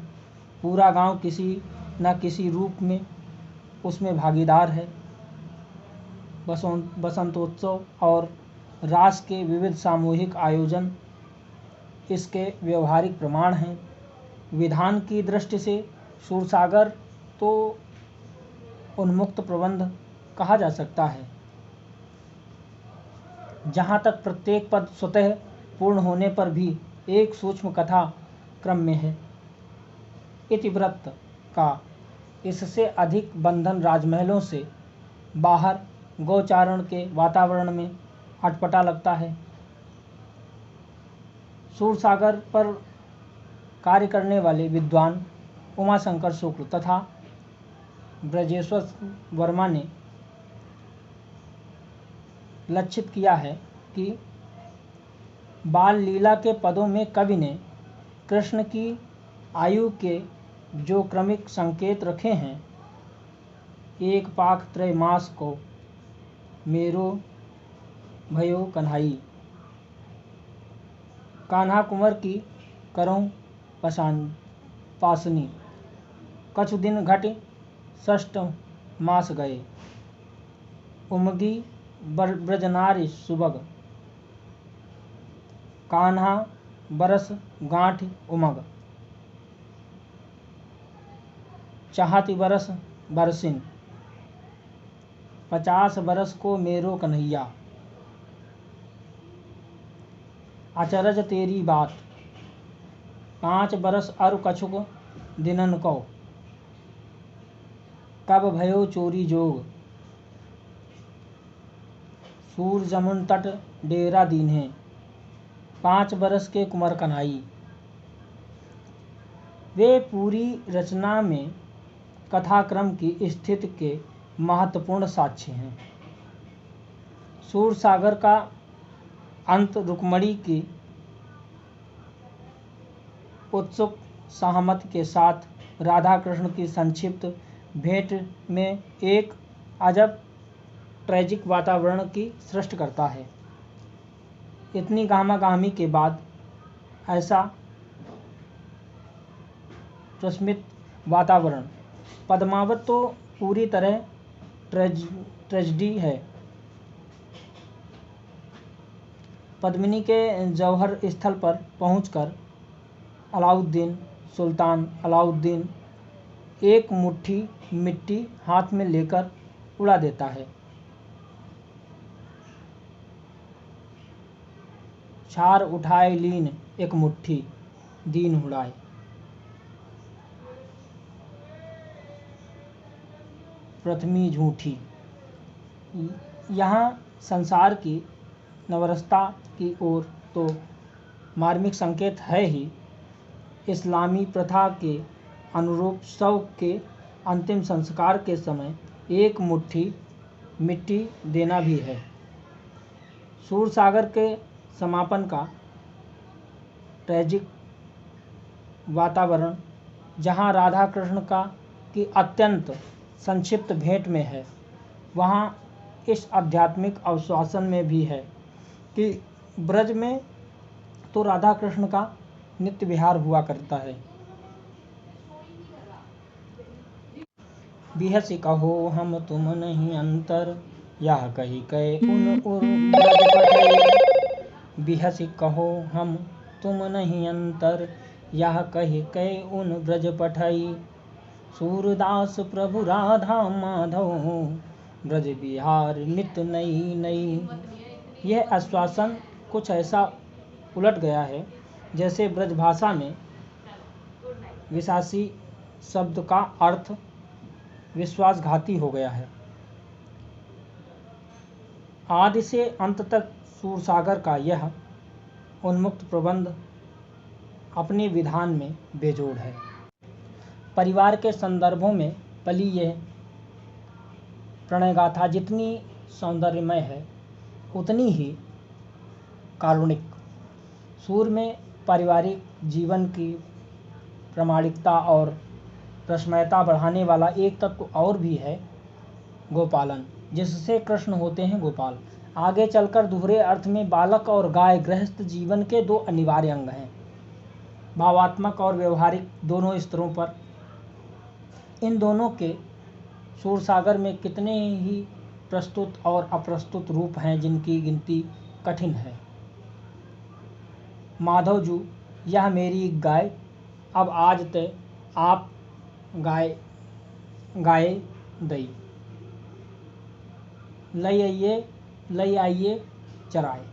पूरा गांव किसी न किसी रूप में उसमें भागीदार है। बसंतोत्सव और रास के विविध सामूहिक आयोजन इसके व्यवहारिक प्रमाण हैं। विधान की दृष्टि से सूरसागर तो उन्मुक्त प्रबंध कहा जा सकता है, जहाँ तक प्रत्येक पद स्वतः पूर्ण होने पर भी एक सूक्ष्म कथा क्रम में है। इतिवृत्त का इससे अधिक बंधन राजमहलों से बाहर गोचारण के वातावरण में अटपटा लगता है। सूरसागर पर कार्य करने वाले विद्वान उमाशंकर शुक्ल तथा ब्रजेश्वर वर्मा ने लक्षित किया है कि बाल लीला के पदों में कवि ने कृष्ण की आयु के जो क्रमिक संकेत रखे हैं, एक पाख त्रय मास को मेरो भयो कन्हाई, कान्हा कुंवर की करऊं पासनी, कछु दिन घट षष्ठ मास गए, उमगी ब्रजनारी सुबग, कान्हा बरस गांठ उमग, चाहती बरस बरसिन, 50 बरस को मेरो कन्हैया, अचरज तेरी बात, 5 बरस अरु कछुक दिनन को, कब भयो चोरी जोग, सूर जमुन तट डेरा दीन्हे, 5 बरस के कुंवर कन्हाई। वे पूरी रचना में कथाक्रम की स्थिति के महत्वपूर्ण साक्ष्य हैं। सूरसागर का अंत रुक्मणी की उत्सुक सहमति के साथ राधा कृष्ण की संक्षिप्त भेंट में एक अजब ट्रेजिक वातावरण की सृष्टि करता है। इतनी गाहमागाहमी के बाद ऐसा प्रस्मित वातावरण, पद्मावत तो पूरी तरह ट्रेजेडी है। पद्मिनी के जौहर स्थल पर पहुंचकर अलाउद्दीन सुल्तान अलाउद्दीन एक मुट्ठी मिट्टी हाथ में लेकर उड़ा देता है। छार उठाए लीन एक मुट्ठी दीन उड़ाए। प्रथमी झूठी। यहाँ संसार की नवरसता की ओर तो मार्मिक संकेत है ही, इस्लामी प्रथा के अनुरूप शव के अंतिम संस्कार के समय एक मुट्ठी मिट्टी देना भी है। सूरसागर के समापन का ट्रेजिक वातावरण, जहाँ राधा कृष्ण की अत्यंत संक्षिप्त भेंट में है, वहाँ इस आध्यात्मिक आश्वासन में भी है कि ब्रज में तो राधा कृष्ण का नित्य विहार हुआ करता है। बिहसी कहो हम तुम नहीं अंतर, यह कही कहे उन उर ब्रज पठई। बिहसी कहो हम तुम नहीं अंतर, यह कह कह उन ब्रज पठई, सूरदास प्रभु राधा माधव, ब्रज बिहार नित नई नई। यह आश्वासन कुछ ऐसा उलट गया है जैसे ब्रजभाषा में विश्वासी शब्द का अर्थ विश्वासघाती हो गया है। आदि से अंत तक सूरसागर का यह उन्मुक्त प्रबंध अपने विधान में बेजोड़ है। परिवार के संदर्भों में पली यह प्रणयगाथा जितनी सौंदर्यमय है उतनी ही कारुणिक। सूर में पारिवारिक जीवन की प्रामाणिकता और रसमयता बढ़ाने वाला एक तत्व और भी है, गोपालन, जिससे कृष्ण होते हैं गोपाल। आगे चलकर दोहरे अर्थ में बालक और गाय गृहस्थ जीवन के दो अनिवार्य अंग हैं, भावात्मक और व्यवहारिक दोनों स्तरों पर। इन दोनों के सूरसागर में कितने ही प्रस्तुत और अप्रस्तुत रूप हैं जिनकी गिनती कठिन है। माधवजू यह मेरी गाय, अब आज ते आप गाय दई, लई आइए चराए।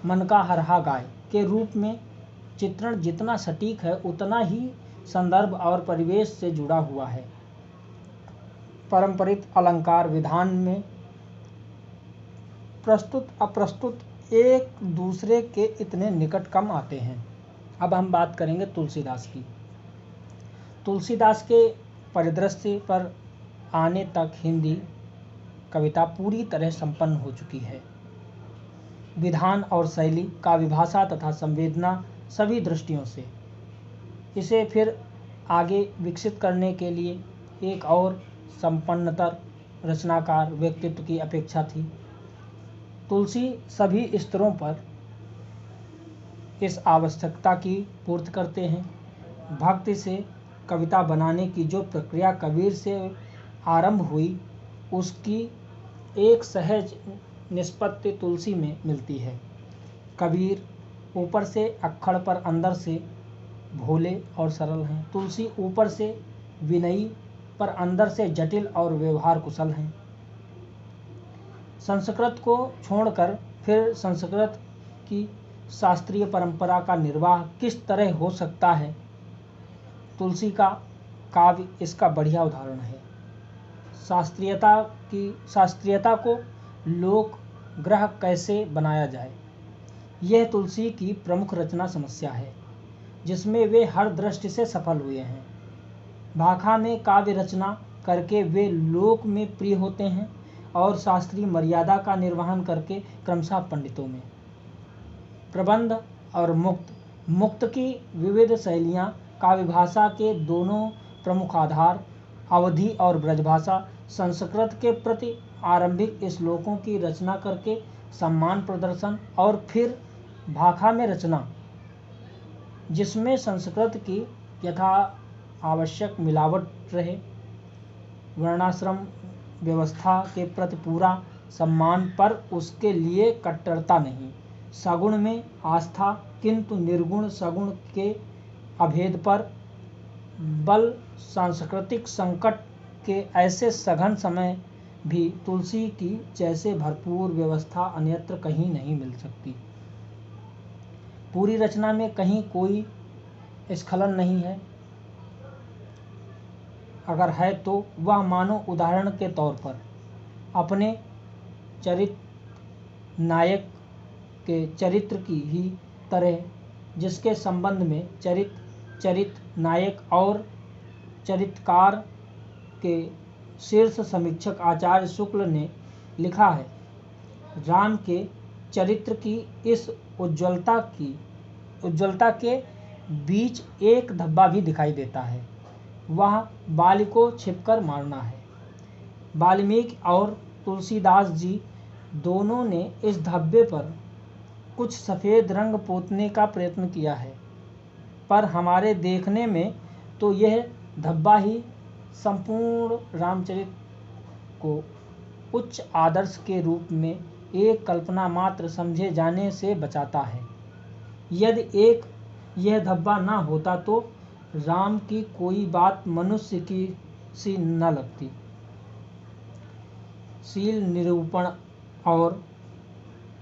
मन का हरहा गाय के रूप में चित्रण जितना सटीक है उतना ही संदर्भ और परिवेश से जुड़ा हुआ है। पारंपरिक अलंकार विधान में प्रस्तुत अप्रस्तुत एक दूसरे के इतने निकट कम आते हैं। अब हम बात करेंगे तुलसीदास की। तुलसीदास के परिदृश्य पर आने तक हिंदी कविता पूरी तरह संपन्न हो चुकी है। विधान और शैली, काव्य भाषा तथा संवेदना सभी दृष्टियों से इसे फिर आगे विकसित करने के लिए एक और संपन्नतर रचनाकार व्यक्तित्व की अपेक्षा थी। तुलसी सभी स्तरों पर इस आवश्यकता की पूर्ति करते हैं। भक्ति से कविता बनाने की जो प्रक्रिया कबीर से आरंभ हुई उसकी एक सहज निष्पत्ति तुलसी में मिलती है। कबीर ऊपर से अक्खड़ पर अंदर से भोले और सरल हैं। तुलसी ऊपर से विनयी पर अंदर से जटिल और व्यवहार कुशल हैं। संस्कृत को छोड़कर फिर संस्कृत की शास्त्रीय परंपरा का निर्वाह किस तरह हो सकता है, तुलसी का काव्य इसका बढ़िया उदाहरण है। शास्त्रीयता को लोक ग्रह कैसे बनाया जाए, यह तुलसी की प्रमुख रचना समस्या है जिसमें वे हर दृष्टि से सफल हुए हैं। भाखा में काव्य रचना करके वे लोक में प्रिय होते हैं और शास्त्रीय मर्यादा का निर्वहन करके क्रमशः पंडितों में। प्रबंध और मुक्त की विविध शैलियाँ काव्य भाषा के दोनों प्रमुख आधार, अवधी और ब्रजभाषा। संस्कृत के प्रति आरंभिक श्लोकों की रचना करके सम्मान प्रदर्शन और फिर भाखा में रचना जिसमें संस्कृत की यथा आवश्यक मिलावट रहे, वर्णाश्रम व्यवस्था के प्रति पूरा सम्मान पर उसके लिए कट्टरता नहीं, सगुण में आस्था किंतु निर्गुण सगुण के अभेद पर बल। सांस्कृतिक संकट के ऐसे सघन समय भी तुलसी की जैसे भरपूर व्यवस्था अन्यत्र कहीं नहीं मिल सकती। पूरी रचना में कहीं कोई स्खलन नहीं है, अगर है तो वह मानो उदाहरण के तौर पर अपने नायक के चरित्र की ही तरह, जिसके संबंध में चरित नायक और चरित्रकार के शीर्ष समीक्षक आचार्य शुक्ल ने लिखा है। राम के चरित्र की इस उज्ज्वलता के बीच एक धब्बा भी दिखाई देता है, वह बाली को छिपकर मारना है। वाल्मीकि और तुलसीदास जी दोनों ने इस धब्बे पर कुछ सफ़ेद रंग पोतने का प्रयत्न किया है, पर हमारे देखने में तो यह धब्बा ही संपूर्ण रामचरित को उच्च आदर्श के रूप में एक कल्पना मात्र समझे जाने से बचाता है। यदि एक यह धब्बा ना होता तो राम की कोई बात मनुष्य की सी न लगती। शील निरूपण और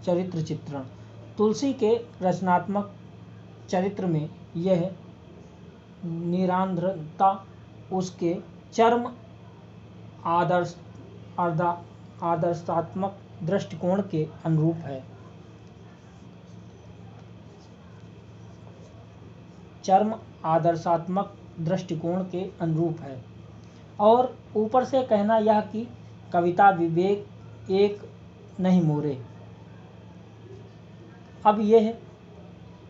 चरित्र चित्रण। तुलसी के रचनात्मक चरित्र में यह निरांध्रता उसके चरम आदर्शात्मक दृष्टिकोण के अनुरूप है। चरम आदर्शात्मक दृष्टिकोण के अनुरूप है। और ऊपर से कहना यह कि कविता विवेक एक नहीं मोरे। अब यह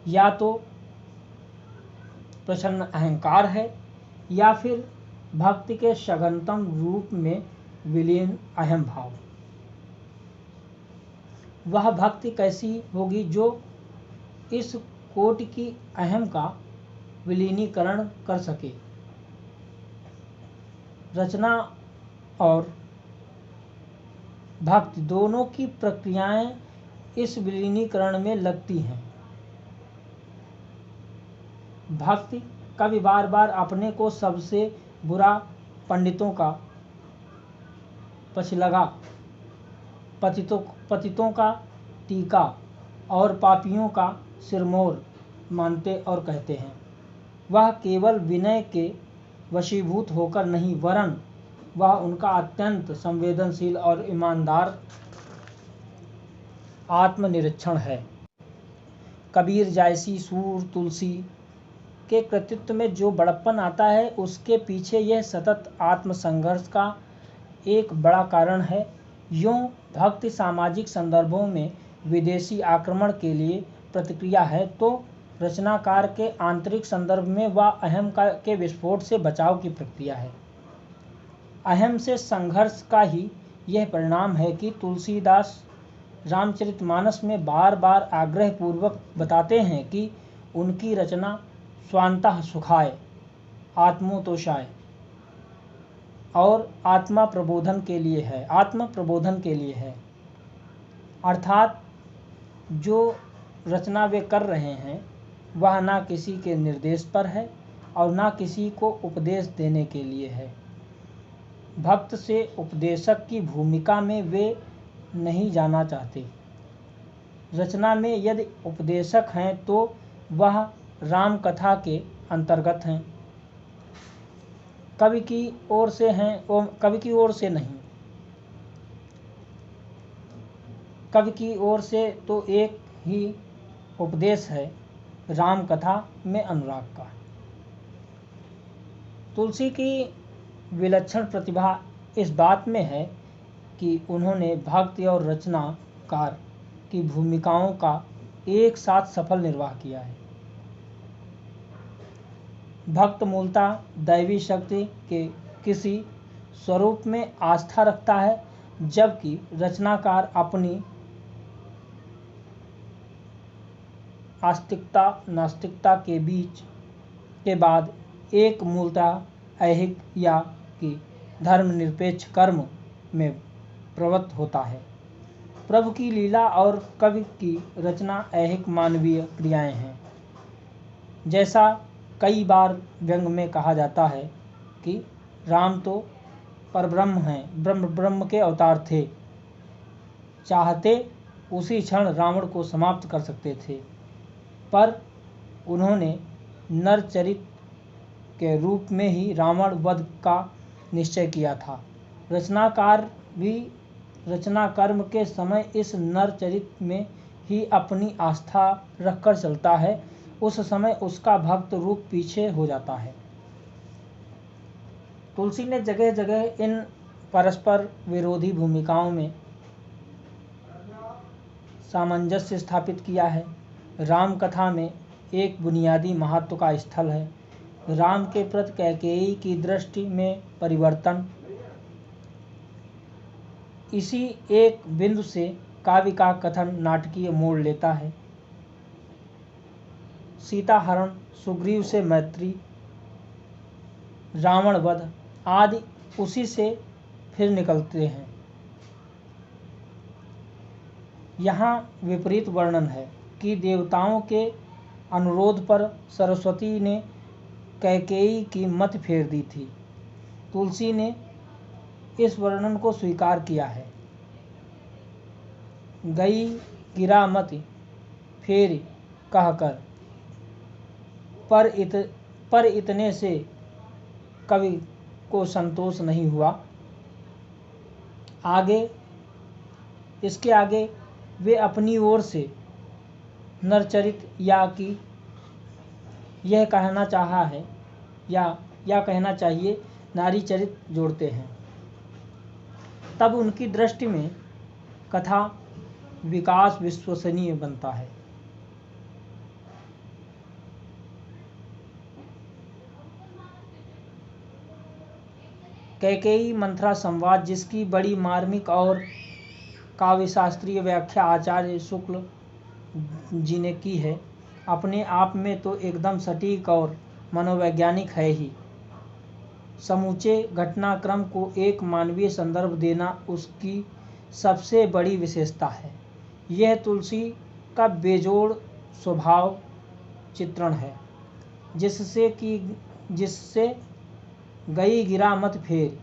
या तो प्रसन्न अहंकार है या फिर भक्ति के सघनतम रूप में विलीन अहम भाव। वह भक्ति कैसी होगी जो इस कोटि की अहम का विलीनीकरण कर सके। रचना और भक्ति दोनों की प्रक्रियाएं इस विलीनीकरण में लगती हैं। भक्ति कवि बार बार अपने को सबसे बुरा पंडितों का पछलगा, पतितों का टीका और पापियों का सिरमौर मानते और कहते हैं। वह केवल विनय के वशीभूत होकर नहीं, वरन वह उनका अत्यंत संवेदनशील और ईमानदार आत्मनिरीक्षण है। कबीर जैसी सूर तुलसी के कृतित्व में जो बड़प्पन आता है, उसके पीछे यह सतत आत्मसंघर्ष का एक बड़ा कारण है। यूँ भक्ति सामाजिक संदर्भों में विदेशी आक्रमण के लिए प्रतिक्रिया है, तो रचनाकार के आंतरिक संदर्भ में वह अहम के विस्फोट से बचाव की प्रक्रिया है। अहम से संघर्ष का ही यह परिणाम है कि तुलसीदास रामचरितमानस में बार बार आग्रहपूर्वक बताते हैं कि उनकी रचना स्वान्तः सुखाय, आत्मोतोषाय और आत्म प्रबोधन के लिए है। अर्थात जो रचना वे कर रहे हैं वह ना किसी के निर्देश पर है और ना किसी को उपदेश देने के लिए है। भक्त से उपदेशक की भूमिका में वे नहीं जाना चाहते। रचना में यदि उपदेशक हैं तो वह राम कथा के अंतर्गत हैं, कवि की ओर से नहीं। कवि की ओर से तो एक ही उपदेश है, राम कथा में अनुराग का। तुलसी की विलक्षण प्रतिभा इस बात में है कि उन्होंने भक्ति और रचनाकार की भूमिकाओं का एक साथ सफल निर्वाह किया है। भक्त मूलतः दैवी शक्ति के किसी स्वरूप में आस्था रखता है, जबकि रचनाकार अपनी आस्तिकता नास्तिकता के बाद एक मूलतः ऐहिक या कि धर्मनिरपेक्ष कर्म में प्रवृत्त होता है। प्रभु की लीला और कवि की रचना ऐहिक मानवीय क्रियाएं हैं। जैसा कई बार व्यंग में कहा जाता है कि राम तो परब्रह्म हैं, ब्रह्म के अवतार थे, चाहते उसी क्षण रावण को समाप्त कर सकते थे, पर उन्होंने नरचरित के रूप में ही रावण वध का निश्चय किया था। रचनाकार भी रचना कर्म के समय इस नरचरित में ही अपनी आस्था रखकर चलता है। उस समय उसका भक्त रूप पीछे हो जाता है। तुलसी ने जगह जगह इन परस्पर विरोधी भूमिकाओं में सामंजस्य स्थापित किया है। राम कथा में एक बुनियादी महत्व का स्थल है। राम के प्रति कैकेयी की दृष्टि में परिवर्तन। इसी एक बिंदु से काव्य का कथन नाटकीय मोड़ लेता है। सीता हरण, सुग्रीव से मैत्री, रावण वध आदि उसी से फिर निकलते हैं। यहाँ विपरीत वर्णन है कि देवताओं के अनुरोध पर सरस्वती ने कैकेयी की मत फेर दी थी। तुलसी ने इस वर्णन को स्वीकार किया है। गई गिरा मत फेर कहकर, पर इतने से कवि को संतोष नहीं हुआ। इसके आगे वे अपनी ओर से नरचरित या कि यह कहना चाहा है या कहना चाहिए नारी चरित जोड़ते हैं। तब उनकी दृष्टि में कथा विकास विश्वसनीय बनता है। कैकेयी मंथरा संवाद, जिसकी बड़ी मार्मिक और काव्यशास्त्रीय व्याख्या आचार्य शुक्ल जी ने की है, अपने आप में तो एकदम सटीक और मनोवैज्ञानिक है ही। समूचे घटनाक्रम को एक मानवीय संदर्भ देना उसकी सबसे बड़ी विशेषता है। यह तुलसी का बेजोड़ स्वभाव चित्रण है, जिससे गई गिरा मत फेर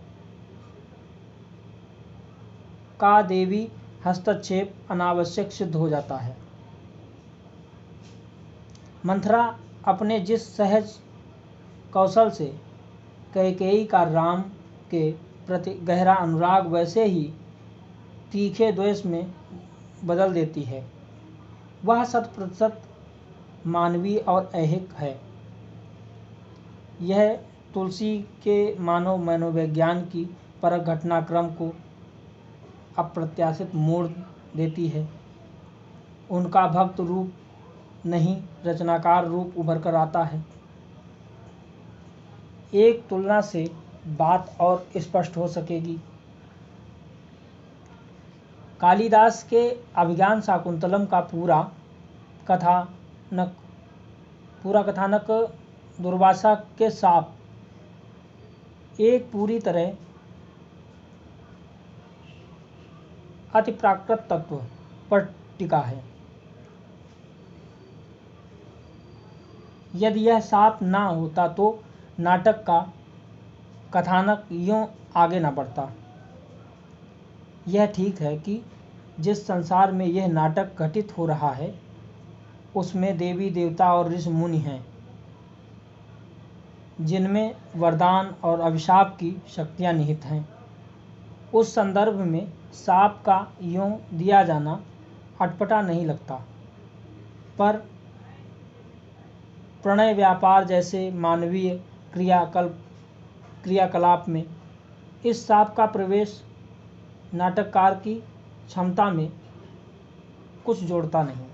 का देवी हस्तक्षेप अनावश्यक सिद्ध हो जाता है। मंथरा अपने जिस सहज कौशल से कैकेयी का राम के प्रति गहरा अनुराग वैसे ही तीखे द्वेष में बदल देती है, वह 100% मानवीय और ऐहिक है। यह तुलसी के मानव मनोविज्ञान की परख घटनाक्रम को अप्रत्याशित मोड़ देती है। उनका भक्त रूप नहीं रचनाकार रूप उभर कर आता है। एक तुलना से बात और स्पष्ट हो सकेगी। कालिदास के अभिज्ञान शाकुंतलम का पूरा कथानक दुर्वासा के साप एक पूरी तरह अतिप्राकृत तत्व पर टिका है। यदि यह साप ना होता तो नाटक का कथानक यूं आगे न बढ़ता। यह ठीक है कि जिस संसार में यह नाटक घटित हो रहा है उसमें देवी देवता और ऋषि मुनि हैं, जिनमें वरदान और अभिशाप की शक्तियां निहित हैं। उस संदर्भ में साप का यूं दिया जाना अटपटा नहीं लगता, पर प्रणय व्यापार जैसे मानवीय क्रियाकलाप में इस साप का प्रवेश नाटककार की क्षमता में कुछ जोड़ता नहीं।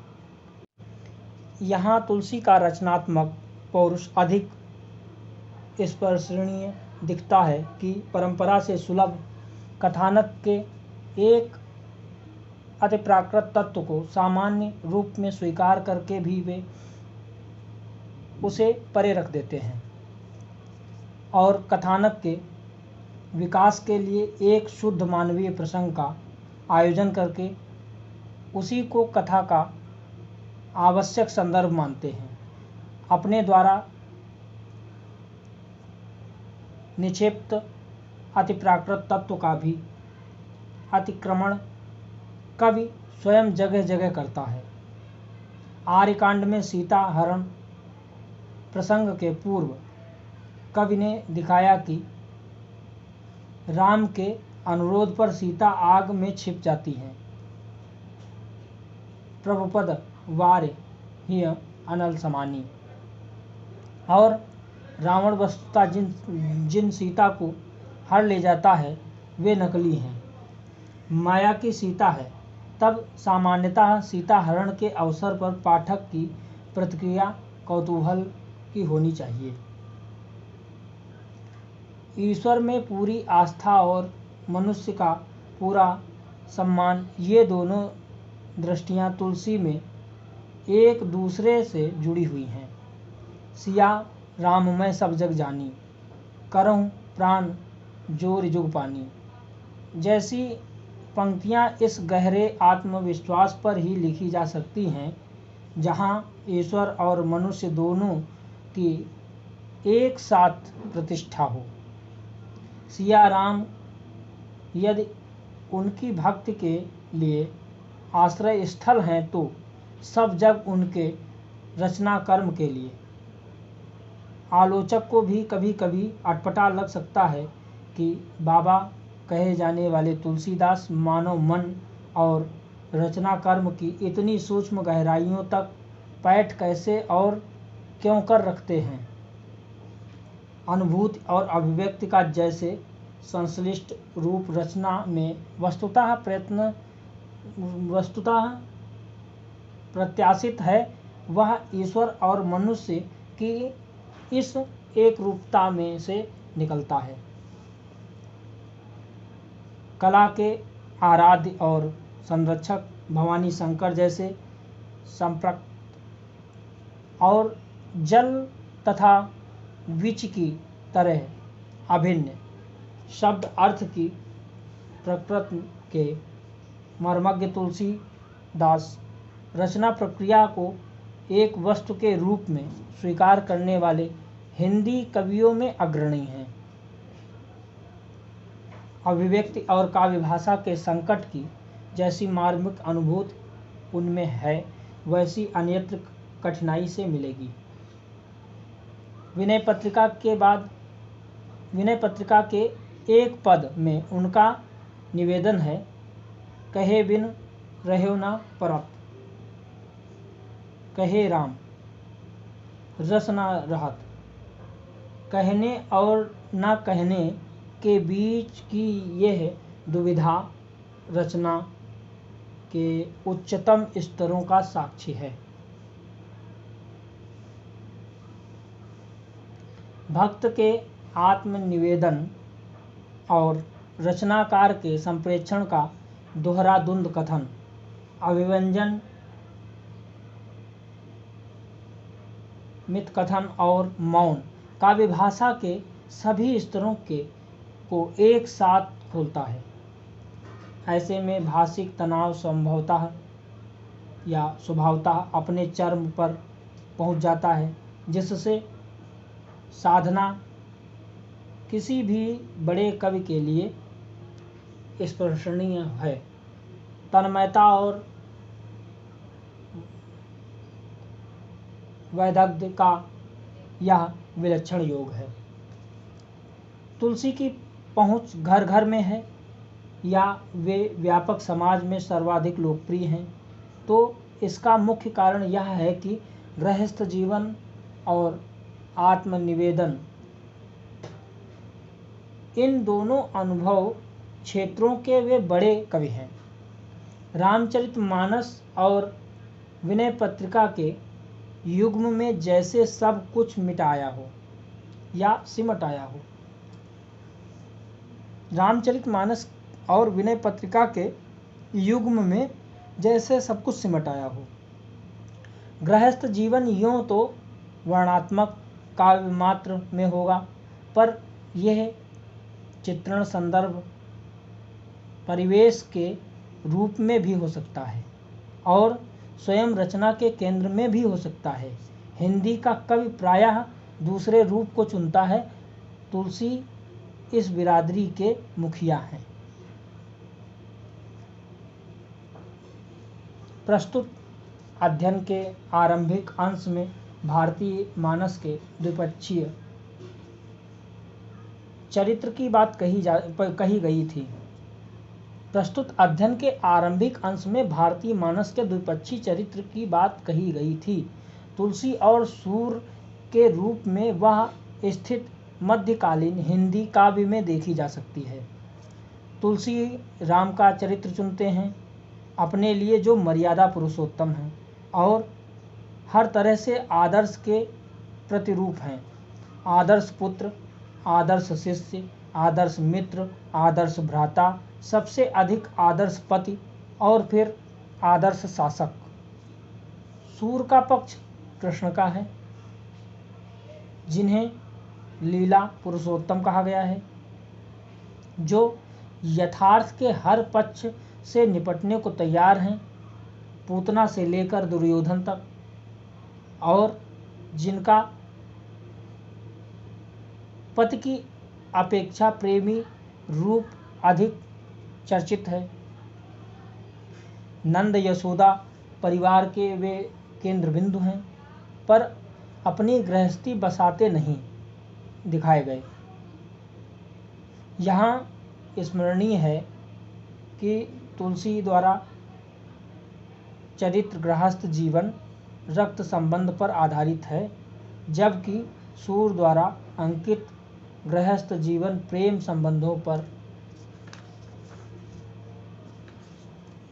यहाँ तुलसी का रचनात्मक पौरुष अधिक स्पर्शनीय दिखता है कि परंपरा से सुलभ कथानक के एक अतिप्राकृत तत्व को सामान्य रूप में स्वीकार करके भी वे उसे परे रख देते हैं और कथानक के विकास के लिए एक शुद्ध मानवीय प्रसंग का आयोजन करके उसी को कथा का आवश्यक संदर्भ मानते हैं। अपने द्वारा निक्षिप्त अतिप्राकृत तत्व का भी अतिक्रमण कवि स्वयं जगह जगह करता है। आर्यकांड में सीता हरण प्रसंग के पूर्व कवि ने दिखाया कि राम के अनुरोध पर सीता आग में छिप जाती है। प्रभुपद वार्य ही अनल समानी। और रावण वस्तुतः जिन सीता को हर ले जाता है वे नकली हैं, माया की सीता है। तब सामान्यतः सीता हरण के अवसर पर पाठक की प्रतिक्रिया कौतूहल की होनी चाहिए। ईश्वर में पूरी आस्था और मनुष्य का पूरा सम्मान, ये दोनों दृष्टियां तुलसी में एक दूसरे से जुड़ी हुई हैं। सिया राम मैं सब जग जानी, करहूँ प्राण जोर जुग पानी जैसी पंक्तियां इस गहरे आत्मविश्वास पर ही लिखी जा सकती हैं जहाँ ईश्वर और मनुष्य दोनों की एक साथ प्रतिष्ठा हो। सिया राम यदि उनकी भक्ति के लिए आश्रय स्थल हैं तो सब जग उनके रचना कर्म के लिए। आलोचक को भी कभी कभी अटपटा लग सकता है कि बाबा कहे जाने वाले तुलसीदास मानव मन और रचना कर्म की इतनी सूक्ष्म गहराइयों तक पैठ कैसे और क्यों कर रखते हैं। अनुभूति और अभिव्यक्ति का जैसे संश्लिष्ट रूप रचना में वस्तुतः प्रत्याशित है, वह ईश्वर और मनुष्य की इस एक रूपता में से निकलता है। कला के आराध्य और संरक्षक भवानी शंकर जैसे संप्रक्त और जल तथा विच की तरह अभिन्न शब्द अर्थ की प्रकृति के मर्मज्ञ तुलसीदास रचना प्रक्रिया को एक वस्तु के रूप में स्वीकार करने वाले हिंदी कवियों में अग्रणी हैं। अभिव्यक्ति और काव्य भाषा के संकट की जैसी मार्मिक अनुभूति उनमें है, वैसी अन्यत्र कठिनाई से मिलेगी। विनय पत्रिका के एक पद में उनका निवेदन है, कहे बिन रहो न परत, कहे राम रस न रहत। कहने और न कहने के बीच की यह दुविधा रचना के उच्चतम स्तरों का साक्षी है। भक्त के आत्मनिवेदन और रचनाकार के संप्रेक्षण का दोहरा द्वंद्व कथन, अभिव्यंजन, मित कथन और मौन काव्य भाषा के सभी स्तरों को एक साथ खोलता है। ऐसे में भाषिक तनाव स्वभावतः अपने चरम पर पहुंच जाता है, जिससे साधना किसी भी बड़े कवि के लिए स्पर्शनीय है। तन्मयता और वैदग्ध्य का यह विलक्षण योग है। तुलसी की पहुंच घर घर में है या वे व्यापक समाज में सर्वाधिक लोकप्रिय हैं, तो इसका मुख्य कारण यह है कि गृहस्थ जीवन और आत्मनिवेदन इन दोनों अनुभव क्षेत्रों के वे बड़े कवि हैं। रामचरितमानस और विनय पत्रिका के युग्म में जैसे सब कुछ मिटाया हो या सिमट आया हो। रामचरितमानस और विनय पत्रिका के युग्म में जैसे सब कुछ सिमट आया हो। गृहस्थ जीवन यूं तो वर्णात्मक काव्य मात्र में होगा, पर यह चित्रण संदर्भ परिवेश के रूप में भी हो सकता है और स्वयं रचना के केंद्र में भी हो सकता है। हिंदी का कवि प्रायः दूसरे रूप को चुनता है। तुलसी इस बिरादरी के मुखिया हैं। प्रस्तुत अध्ययन के आरंभिक अंश में भारतीय मानस के द्विपक्षीय चरित्र की बात कही गई थी। प्रस्तुत अध्ययन के आरंभिक अंश में भारतीय मानस के द्विपक्षीय चरित्र की बात कही गई थी। तुलसी और सूर के रूप में वह स्थित मध्यकालीन हिंदी काव्य में देखी जा सकती है। तुलसी राम का चरित्र चुनते हैं अपने लिए जो मर्यादा पुरुषोत्तम हैं और हर तरह से आदर्श के प्रतिरूप हैं। आदर्श पुत्र, आदर्श शिष्य, आदर्श मित्र, आदर्श भ्राता, सबसे अधिक आदर्श पति और फिर आदर्श शासक। सूर का पक्ष कृष्ण का है, जिन्हें लीला पुरुषोत्तम कहा गया है, जो यथार्थ के हर पक्ष से निपटने को तैयार हैं, पूतना से लेकर दुर्योधन तक। और जिनका पति की अपेक्षा प्रेमी रूप अधिक चर्चित है। नंद यशोदा परिवार के वे केंद्र बिंदु हैं, पर अपनी गृहस्थी बसाते नहीं दिखाए गए। यहाँ स्मरणीय है कि तुलसी द्वारा चरित्र गृहस्थ जीवन रक्त संबंध पर आधारित है, जबकि सूर द्वारा अंकित गृहस्थ जीवन प्रेम संबंधों पर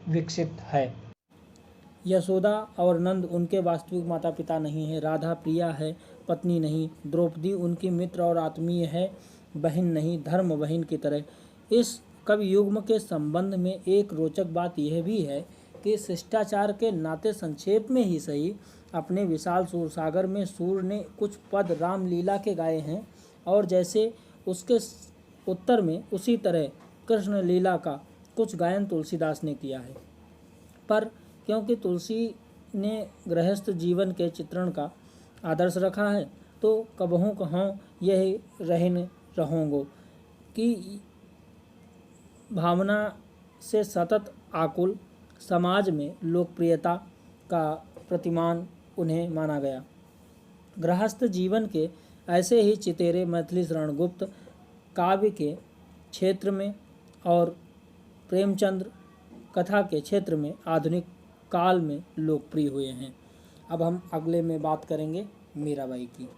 विकसित है। यशोदा और नंद उनके वास्तविक माता पिता नहीं हैं। राधा प्रिया है, पत्नी नहीं। द्रौपदी उनकी मित्र और आत्मीय है, बहन नहीं, धर्म बहन की तरह। इस कवि युग्म के संबंध में एक रोचक बात यह भी है कि शिष्टाचार के नाते संक्षेप में ही सही अपने विशाल सूरसागर में सूर ने कुछ पद रामलीला के गाए हैं, और जैसे उसके उत्तर में उसी तरह कृष्ण लीला का कुछ गायन तुलसीदास ने किया है। पर क्योंकि तुलसी ने गृहस्थ जीवन के चित्रण का आदर्श रखा है, तो कबहू कहों यही रहन रहोंगो कि भावना से सतत आकुल समाज में लोकप्रियता का प्रतिमान उन्हें माना गया। गृहस्थ जीवन के ऐसे ही चितेरे मैथिली शरण गुप्त काव्य के क्षेत्र में और प्रेमचंद्र कथा के क्षेत्र में आधुनिक काल में लोकप्रिय हुए हैं। अब हम अगले में बात करेंगे मीराबाई की।